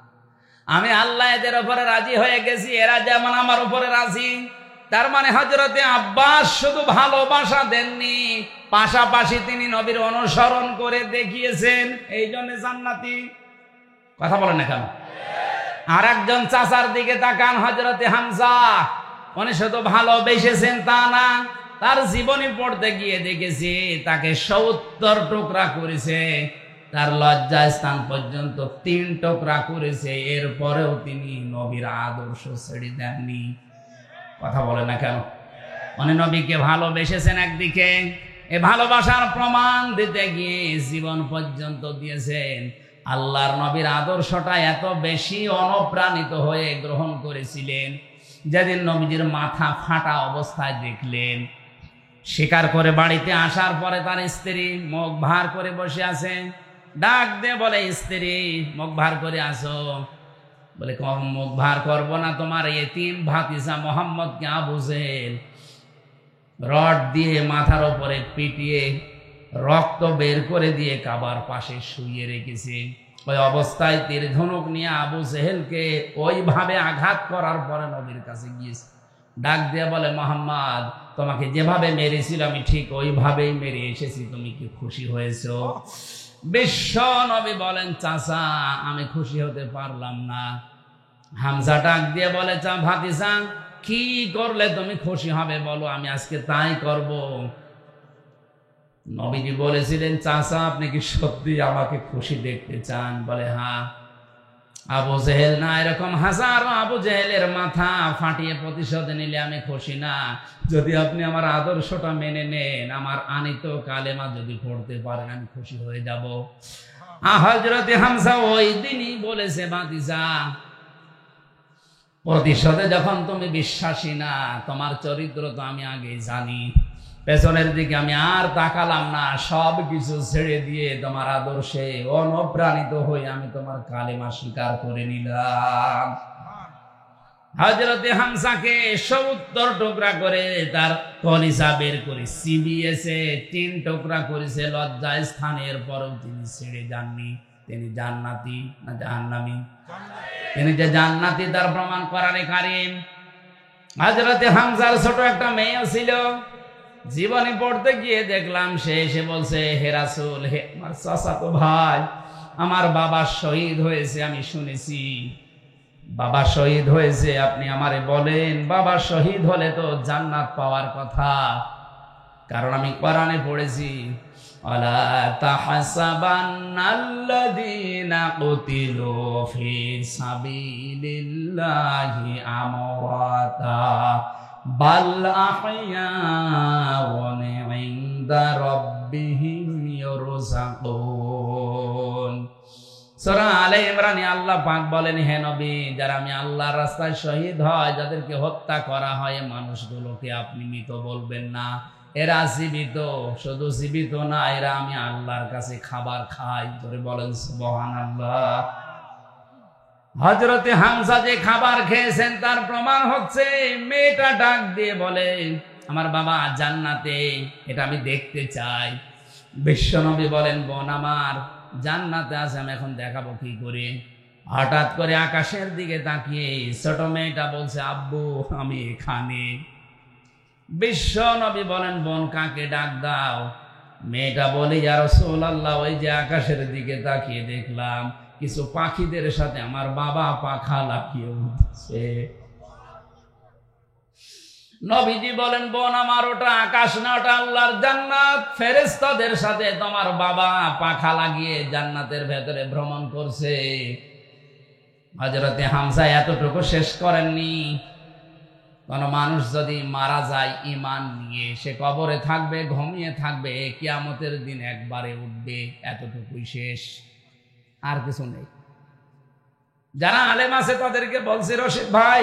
আমি আল্লাহ এদের উপরে রাজি হয়ে গেছি, এরা যেমন আমার উপরে রাজি। তার মানে হযরতে আব্বাস শুধু ভালোবাসা দেননি, পাশাপাশি তিনি নবীর অনুসরণ করে দেখিয়েছেন, এই জন্য জান্নাতি। কথা বলেন না কেন? আর একজন চাচার দিকে তাকান, হযরতে হামজা। উনি শুধু ভালোবেসেছেন তা না, তার জীবনী পড়তে গিয়ে দেখেছি তাকে 70 টুকরা করেছে, তার লজ্জা স্থান পর্যন্ত 3 টুকরা করেছে, এরপরেও তিনি নবীর আদর্শ ছেড়ে দেননি। কথা বলে না কেন? উনি নবীকে ভালোবেসেছেন একদিকে, এ ভালোবাসার প্রমাণ দিতে গিয়ে জীবন পর্যন্ত দিয়েছেন। আল্লাহর নবীর আদর্শটা এত বেশি অনুপ্রাণিত হয়ে গ্রহণ করেছিলেন, যেদিন নবীজির মাথা ফাটা অবস্থায় দেখলেন, স্বীকার করে বাড়িতে আসার পরে তার স্ত্রী মুখ ভার করে বসে আছে, ডাক দিয়ে বলে, স্ত্রী মুখ ভার করে আসো। বলে, মুখ ভার করবো না, তোমার এতিম ভাতিজা মোহাম্মদকে আবু জেহেল রড দিয়ে মাথার উপরে পিটিয়ে রক্ত বের করে দিয়ে কাবার পাশে শুইয়ে রেখেছে। ওই অবস্থায় তীর ধনুক নিয়ে আবু জেহেলকে ওইভাবে আঘাত করার পরে নবীর কাছে গিয়েছে, ডাক দিয়ে বলে, মোহাম্মদ তোমাকে যেভাবে মেরেছিল আমি ঠিক ওইভাবেই মেরে এসেছি, তুমি কি খুশি হয়েছো? বিশ্ব নবী বলেন, চাচা আমি খুশি হতে পারলাম না। হামজা ডাক দিয়ে বলে, ভাতিজা কি করলে তুমি খুশি হবে বলো, আমি আজকে তাই করব। নবীজি বলেছিলেন, চাচা আপনি কি সত্যি আমাকে খুশি দেখতে চান? বলে, হ্যাঁ। আবু জেহেল না, এরকম হাজারো আবু জেহেলের মাথা ফাটিয়ে প্রতিশোধ নিলে আমি খুশি না। যদি আপনি আমার আদর্শটা মেনে নেন, আমার আনিত কালেমা যদি পড়তে পারেন, আমি খুশি হয়ে যাব। হযরতে হামজা ওই দিনই বলেছে, ভাতিজা প্রতিশোধে যখন তুমি বিশ্বাসী না, তোমার চরিত্র তো আমি আগে জানি, পেছনের দিকে আমি আর তাকালাম না, সব কিছু ছেড়ে দিয়ে তোমার আদর্শে অনুপ্রাণিত হয়ে আমি তোমার কালেমা স্বীকার করে নিলাম। হযরতে হামজাকে 70 টুকরা করে তার কলিজা বের করে চিবিয়েছে, 3 টুকরা করেছে লজ্জা স্থানের পরেও তিনি ছেড়ে যাননি। তিনি জান্নাতি না জাহান্নামী? তিনি যে জান্নাতি তার প্রমাণ কোরআনে কারীম। হযরতে হামজার ছোট একটা মেয়ে ছিল, জীবনী পড়তে গিয়ে দেখলাম সে এসে বলছে, হে রাসূল, হে আমার চাচাতো ভাই, আমার বাবা শহীদ হয়েছে, আমি শুনেছি বাবা শহীদ হয়েছে, আপনি আমারে বলেন বাবা শহীদ হলে তো জান্নাত পাওয়ার কথা, কারণ আমি কোরআনে পড়েছি, আলা তাহসাবান্নাল্লাযীনা কুতিলু ফি সাবিলিল্লাহি আমওয়াতা বাল আহইয়াউন ইনদা রাব্বিহিম ইউরযাকুন। সূরা আলে ইমরানে আল্লাহ পাক বলেন, হে নবী, যারা আমি আল্লাহর রাস্তায় শহীদ হয়, যাদেরকে হত্যা করা হয়, মানুষগুলোকে আপনি মৃত বলবেন না, এরা জীবিত। শুধু জীবিত না, এরা আমি আল্লাহর কাছে খাবার খাই। ধরে বলেন সুবহানাল্লাহ। হযরতে হামজা যে খাবার খেয়েছেন তার প্রমাণ হচ্ছে, মেয়েটা ডাক দিয়ে বলে, আমার বাবা জান্নাতে, এটা আমি দেখতে চাই। বিশ্বনবী বলেন, বোন আমার জান্নাতে আছে, আমি এখন দেখাবো কি করে। হঠাৎ করে আকাশের দিকে তাকিয়ে ছোট মেয়েটা বলছে, আব্বু আমি এখানে। বিশ্ব নবী বলেন, বোন কাকে ডাক দাও? মেয়েটা বলে, ইয়া রাসূলুল্লাহ, ওই যে আকাশের দিকে তাকিয়ে দেখলাম কিছু পাখিদের সাথে আমার বাবা পাখা লাফিয়ে উঠছে। নবীজি বলেন, বোন আমার, ওটা আকাশ না, ওটা আল্লাহর জান্নাত। ফেরেশতাদের সাথে তোমার বাবা পাখা লাগিয়ে জান্নাতের ভেতরে ভ্রমণ করছে। হযরতে হামজা এতটুকু শেষ করেননি। কোন মানুষ যদি মারা যায় ঈমান নিয়ে, সে কবরে থাকবে, ঘুমিয়ে থাকবে, কিয়ামতের দিন একবারে উঠবে, এতটুকুই শেষ, আর কিছু নেই। যারা আলেম আছে তাদেরকে বলছি, রশিদ ভাই,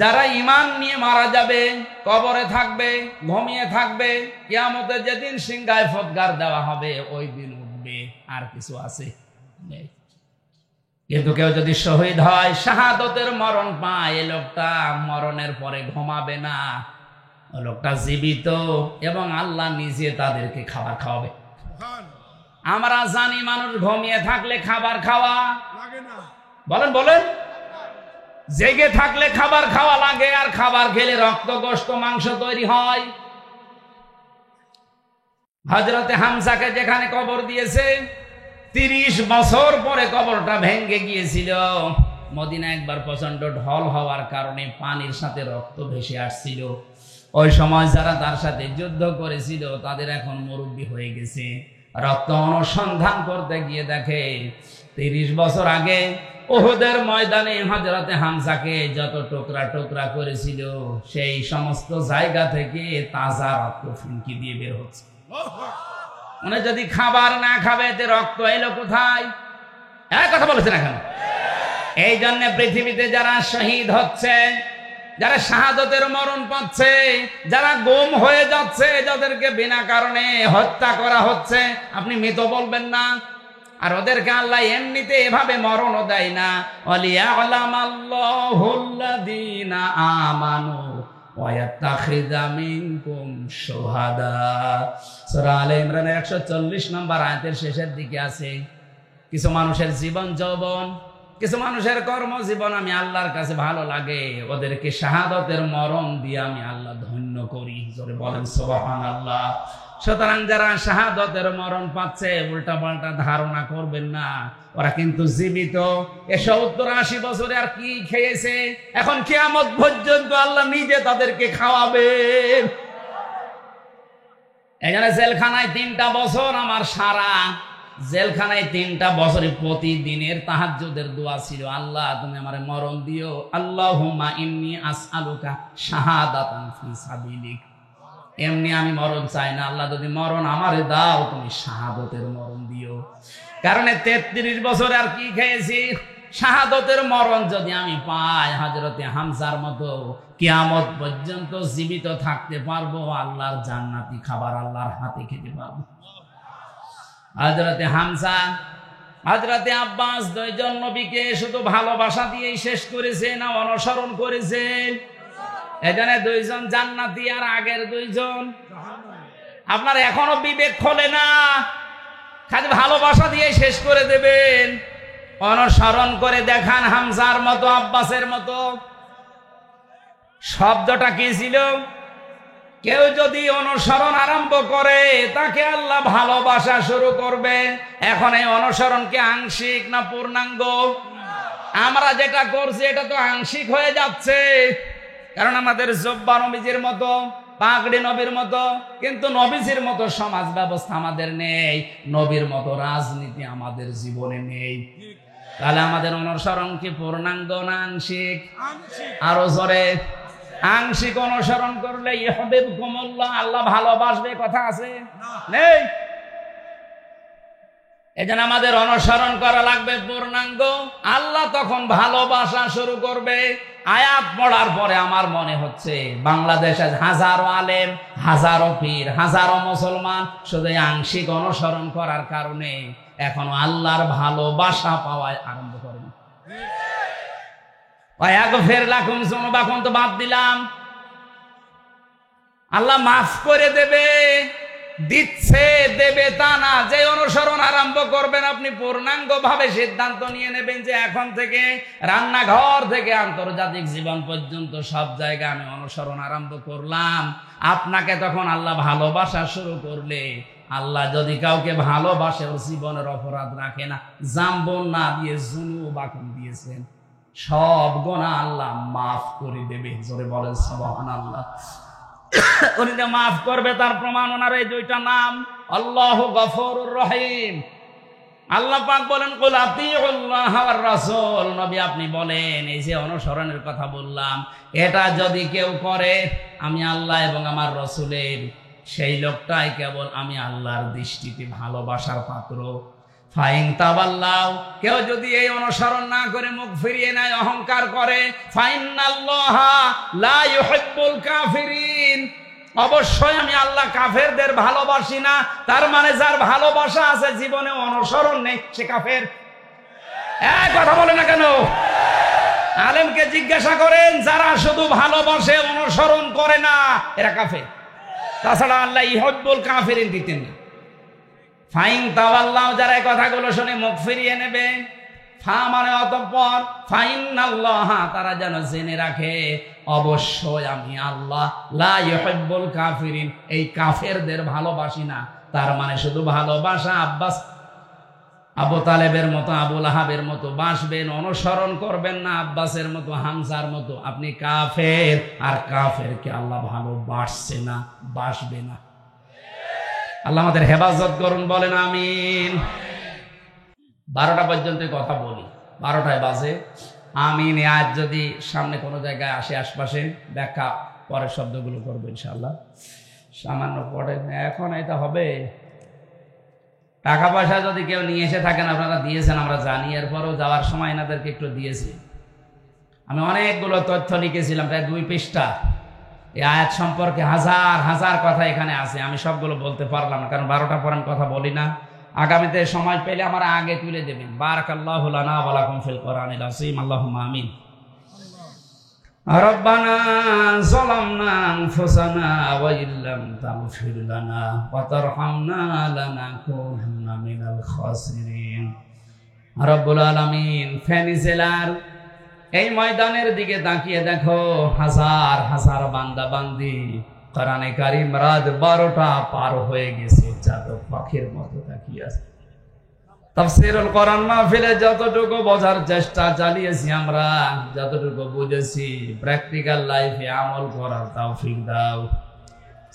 যারা ঈমান নিয়ে মারা যাবে, কবরে থাকবে, ঘুমিয়ে থাকবে, কিয়ামতের যেদিন সিংহায় ফৎকার দেওয়া হবে ওই দিন উঠবে, আর কিছু আছে নেই। কিন্তু কেউ যদি শহীদ হয়, শাহাদতের মরণ পায়, এই লোকটা মরণের পরে ঘুমাবে না, ওই লোকটা জীবিত, এবং আল্লাহ নিজে তাদেরকে খাবার খাওয়াবে। আমরা জানি মানুষ ঘুমিয়ে থাকলে খাবার খাওয়া লাগে না, বলেন বলেন, জেগে থাকলে খাবার খাওয়া লাগে, আর খাবার খেলে রক্ত, গোশত, মাংস তৈরি হয়। হযরতে হামজাকে যেখানে কবর দিয়েছে, 30 বছর পরে কবরটা ভেঙে গিয়েছিল। মদিনা একবার প্রচন্ড ঢল হওয়ার কারণে পানির সাথে রক্ত ভেসে আসছিল। ওই সময় যারা তার সাথে যুদ্ধ করেছিল তাদের এখন মুরব্বী হয়ে গেছে। রক্ত অনুসন্ধান করতে গিয়ে দেখে 30 বছর আগে উহুদের ময়দানে হযরতে হামজাকে যত টুকরা টুকরা করেছিল, সেই সমস্ত জায়গা থেকে তাজা রক্ত ফিনকি দিয়ে বের হচ্ছে। উনি যদি খাবার না খাবে, এতে রক্ত এলো কোথায়? এক কথা বলেছে না কেন? এই জন্য পৃথিবীতে যারা শহীদ হচ্ছে, যারা শাহাদতের মরণ পাচ্ছে, যারা গুম হয়ে যাচ্ছে, যাদেরকে বিনা কারণে হত্যা করা হচ্ছে, আপনি মৃত বলবেন না। আর ওদেরকে আল্লাহ এমনিতে এভাবে মরণও দেয় না। ওয়ালিয়ালামাল্লাহুল্লাযীনা আমানু ওয়া ইয়াত্তাখিযা মিনকুম শুহাদা। সূরা আলে ইমরানের 140 নম্বর আয়াতের শেষের দিকে আছে, কিছু মানুষের জীবন যৌবন, কিছু মানুষের কর্মজীবন আমি আল্লাহর কাছে ভালো লাগে, ওদেরকে শাহাদতের মরণ দিয়ে আমি আল্লাহ ধন্য করি। জোরে বলেন সুবহানাল্লাহ। সুতরাং যারা শাহাদতের মরণ পাচ্ছে, উল্টা পাল্টা ধারণা করবেন না, ওরা কিন্তু জীবিত। 70-80 বছরে আর কি খেয়েছে, এখন কিয়ামত পর্যন্ত আল্লাহ নিজে তাদেরকে খাওয়াবে। এখানে জেলখানায় 3টা বছর আমার সারা জেলখানায় 3টা বছরে প্রতিদিনের তাহাজ্জুদের দোয়া ছিল, আল্লাহ তুমি আমারে মরণ দিও, আল্লাহুম্মা ইন্নী আসআলুকা শাহাদাতান ফি সাবিলিক। এমনি আমি মরণ চাই না, আল্লাহ যদি মরণ আমারে দাও, তুমি শাহাদতের মরণ দিও। কারণ 33 বছর আর কি খেয়েছি, শাহাদতের মরণ যদি আমি পাই, হযরতে হামজার মতো কিয়ামত পর্যন্ত জীবিত থাকতে পারবো, আল্লাহর জান্নাতি খাবার আল্লাহর হাতে খেতে পারবো। হযরতে হামজা, হযরতে আব্বাস, 2 জন নবীকে শুধু ভালোবাসা দিয়েই শেষ করেছে না অনুসরণ করেছে? এখানে 2 জন জান্নাতি আর আগের 2 জন। আপনার এখনো বিবেক খোলে না, খালি ভালোবাসা দিয়ে শেষ করে দেবেন। অনুসরণ করে দেখান হামজার মতো, আব্বাসের মতো। শব্দটা কি ছিল? কেউ যদি অনুসরণ আরম্ভ করে, তাকে আল্লাহ ভালোবাসা শুরু করবে। এখন এই অনুসরণকে আংশিক না পূর্ণাঙ্গ? আমরা যেটা করছি এটা তো আংশিক হয়ে যাচ্ছে, কারণ আমাদের জব্বা নবীজির মতো, পাগড়ি নবীর মতো, কিন্তু নবীজির মতো সমাজ ব্যবস্থা আমাদের নেই, নবীর মতো রাজনীতি আমাদের জীবনে নেই। তাহলে আমাদের অনুসরণ কি পূর্ণাঙ্গ না আংশিক? আরো জোরে। আংশিক অনুসরণ করলে ইউহিব্বুকুমুল্লাহ, আল্লাহ ভালোবাসবে, কথা আছে? নেই। এজন্য আমাদের অনুসরণ করা লাগবে পূর্ণাঙ্গ। আল্লাহ তখন ভালোবাসা শুরু করবে। আয়াত পড়ার পরে আমার মনে হচ্ছে বাংলাদেশে হাজারো আলেম, হাজারো পীর, হাজারো মুসলমান শুধু আংশিক অনুসরণ করার কারণে এখনো আল্লাহর ভালোবাসা পাওয়ায় আরম্ভ করেনি। ওয়াগফির লাকুম যুনুবাকুম তো বাদ দিলাম, আল্লাহ মাফ করে দেবে, দিচ্ছে, দেবে তা না। যে অনুসরণ আরম্ভ করবেন, আপনি পূর্ণাঙ্গ ভাবে সিদ্ধান্ত নিয়ে নেবেন যে এখন থেকে রান্নাঘর থেকে আন্তর্জাতিক জীবন পর্যন্ত সব জায়গায় আমি অনুসরণ আরম্ভ করলাম। আপনাকে তখন আল্লাহ ভালোবাসা শুরু করলে আল্লাহ যদি কাউকে ভালোবাসে ওর জীবনের অপরাধ রাখে না। জাম্বন না দিয়ে জুনুব আকুল দিয়েছেন, সব গুনাহ আল্লাহ মাফ করে দেবে। জোরে বলেন সুবহানাল্লাহ। উনি যে মাফ করবে তার প্রমাণ ওনার এই দুইটা নাম, আল্লাহু গফুরুর রহিম। আল্লাহ পাক বলেন কুল আতিউল্লাহ ওয়ার রাসূল, নবী আপনি বলেন এই যে অনুসরণের কথা বললাম, এটা যদি কেউ করে আমি আল্লাহ এবং আমার রাসূলের, সেই লোকটাই কেবল আমি আল্লাহর দৃষ্টিতে ভালোবাসার পাত্র। ফাইন তাওয়াল্লাউ, কেউ যদি এই অনুসরণ না করে মুখ ফিরিয়ে নেয়, অহংকার করে, ফাইনাল্লাহা লা ইউহিব্বুল কাফিরিন, অবশ্যই আমি আল্লাহ কাফেরদের ভালোবাসি না। তার মানে যার ভালোবাসা আছে জীবনে অনুসরণ নেই সে কাফের। এক কথা বলে না কেন? আলেমকে জিজ্ঞাসা করেন, যারা শুধু ভালোবাসে অনুসরণ করে না এরা কাফের। তাছাড়া আল্লাহ ইউহিব্বুল কাফিরিন দিতেন না। ফাইন তাওয়াল্লাহ, যারা এই কথাগুলো শুনে মুখ ফিরিয়ে নেবে, ফা মানে অতঃপর, ফাইনাল্লাহ তারা যেন জেনে রাখে অবশ্যই আমি আল্লাহ লা ইউহিব্বুল কাফিরিন, এই কাফেরদের ভালোবাসি না। তার মানে শুধু ভালোবাসা আবু তালেবের মতো আবু লাহাবের মতো বাসবেন, অনুসরণ করবেন না আব্বাসের মতো হামজার মতো, আপনি কাফের। আর কাফেরকে আল্লাহ ভালোবাসছে না, বাসবে না। আল্লাহ আমাদের হেফাজত করুন, বলেন আমিন। 12টা পর্যন্ত কথা বলি, 12টায় বাজে। আমিন আজ যদি সামনে কোনো জায়গায় আসে আশপাশে, ব্যাখ্যা পরের শব্দগুলো করবো ইনশাআল্লাহ। সামান্য পড়ে এখন এটা হবে। টাকা পয়সা যদি কেউ নিয়ে এসে থাকেন, আপনারা দিয়েছেন আমরা জানি, এরপরও যাওয়ার সময় এনাদেরকে একটু দিয়েছি। আমি অনেকগুলো তথ্য লিখেছিলাম, প্রায় 2 পৃষ্ঠা। এই আয়াত সম্পর্কে হাজার হাজার কথা এখানে আছে, আমি সবগুলো বলতে পারলাম না, কারণ 12টা পর আমি কথা বলি না। আগামীতে সময় পেলে আমার আগে তুলে দেবেন। বারাকাল্লাহু লানা ওয়া লাকুম ফিল কোরআনিল আযীম। আল্লাহুম্মা আমিন। রব্বানা যালামনা আনফুসানা ওয়া ইল্লাম তাগফির লানা ওয়া তারহামনা লানাকুনান্না মিনাল খাসিরিন। রব্বুল আলামিন, ফেনী জেলার এই ময়দানের দিকে তাকিয়ে দেখো, হাজার হাজার বান্দা বান্দি কোরআনে কারীম রাত 12টা পার হয়ে গেছে, চাতক পাখির মতো তাকিয়ে আছে। তাফসীরুল কোরআন মাহফিলে যতটুকু বোঝার চেষ্টা চালিয়েছি আমরা, যতটুকু বুঝেছি, প্র্যাকটিক্যাল লাইফে আমল করার তৌফিক দাও।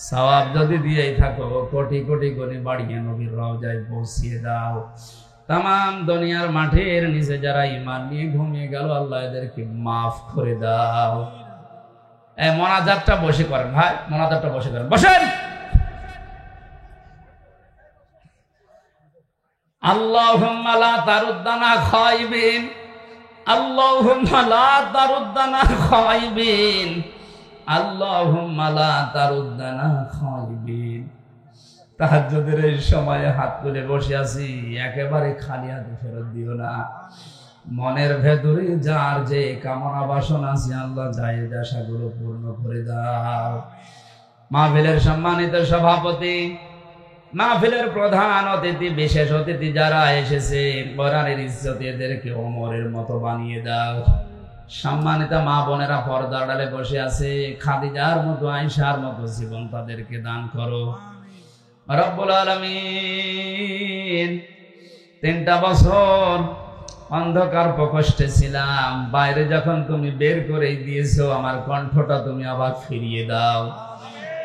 সওয়াব যদি দিয়েই থাকো, কোটি কোটি গুণে বাড়িয়ে নবীর রওজায় পৌঁছিয়ে দাও। তাম দুনিয়ার মাঠের নিচে যারা ঈমান নিয়ে ঘুমিয়ে গেল, আল্লাহ এদেরকে মাফ করে দাও। এই মোনাজাতটা বসে করেন ভাই, মোনাজাতটা বসে করেন, বসেন। আল্লাহুম্মা লা তারুদ্দানা খায়বিন, আল্লাহুম্মা লা তারুদ্দানা খায়বিন, আল্লাহুম্মা লা তারুদ্দানা খায়বিন। তাহাজ্জুদের এই সময়ে হাত তুলে বসে আছি, একেবারে খালি হাতে ফেরত দিও না। মনের ভেতরে যার যে কামনা বাসনা আছে, আল্লাহ জায়েজ আশাগুলো পূর্ণ করে দাও। মাহফিলের সম্মানিত সভাপতি, মাহফিলের প্রধান অতিথি, বিশেষ অতিথি যারা এসেছে, কোরআনের ইজ্জতে এদেরকে ওমরের মতো বানিয়ে দাও। সম্মানিত মা বোনেরা পর্দার আড়ালে বসে আছে, খাদিজার মতো, আয়েশার মতো জীবন তাদেরকে দান করো রব্বুল আলামিন। 3টা বছর অন্ধকার প্রকোষ্ঠে ছিলাম, বাইরে যখন তুমি বের করে দিয়েছো, আমার কণ্ঠটা তুমি আবার ফিরিয়ে দাও,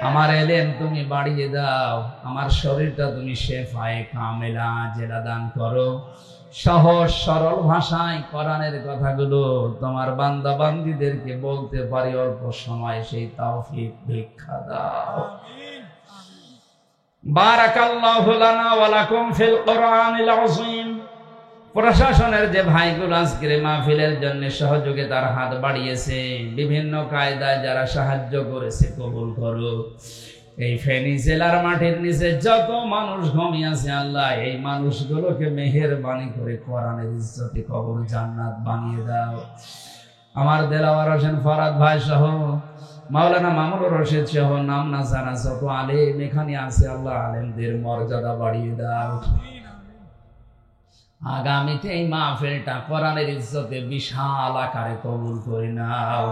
আমার এলেম তুমি বাড়িয়ে দাও, আমার শরীরটা তুমি শেফায়ে কামেলা জেলা দান করো। সহজ সরল ভাষায় কোরআনের কথাগুলো তোমার বান্দা বান্দীদেরকে বলতে পারি অল্প সময়, সেই তৌফিক ভিক্ষা দাও। বারাকাল্লাহু লানা ওয়া লাকুম ফিল কোরআনিল আযীম। প্রশাসনের যে ভাইগুলো আজকের মাহফিলের জন্য সহযোগিতার হাত বাড়িয়েছে, বিভিন্ন কায়দায় যারা সাহায্য করেছে, কবুল করো। এই ফেনী জেলার মাঠের নিচে যত মানুষ ঘুমিয়ে আছে, আল্লাহ এই মানুষগুলোকে মেহেরবানি করে কোরআনের ইজ্জতে কবর জান্নাত বানিয়ে দাও। আমার দেলাওয়ার হোসেন ফরাদ ভাই সহ, মাওলানা মামুনুর রশিদ সহ নাম না জানা যত আলেম এখানে আছে, আল্লাহ আলেমদের মর্যাদা বাড়িয়ে দাও। আগামীতে এই মাহফিলটা কোরআনের ইজ্জতে বিশাল আকারে কবুল করে নাও।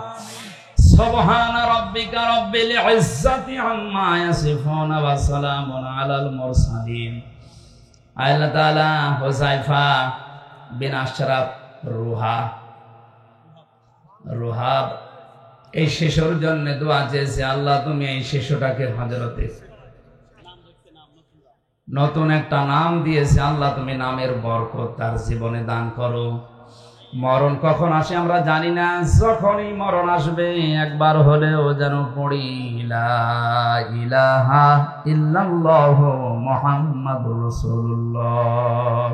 সুবহানা রাব্বিকা রাব্বিল ইজ্জাতি আম্মা ইয়াসিফুন ওয়া সালামুন আলাল মুরসালিন। আল্লাহ তাআলা হুযায়ফা বিন আশরাফ রুহাব এই শিশুর জন্য দোয়া চেয়েছে, আল্লাহ তুমি এই শিশুটাকে হযরতে নতুন একটা নাম দিয়েছে, আল্লাহ তুমি নামের বরকত তার জীবনে দান করো। মরণ কখন আসে আমরা জানি না, যখনই মরণ আসবে একবার হলেও যেন পড়ি লা ইলাহা ইল্লাল্লাহু মুহাম্মাদুর রাসূলুল্লাহ।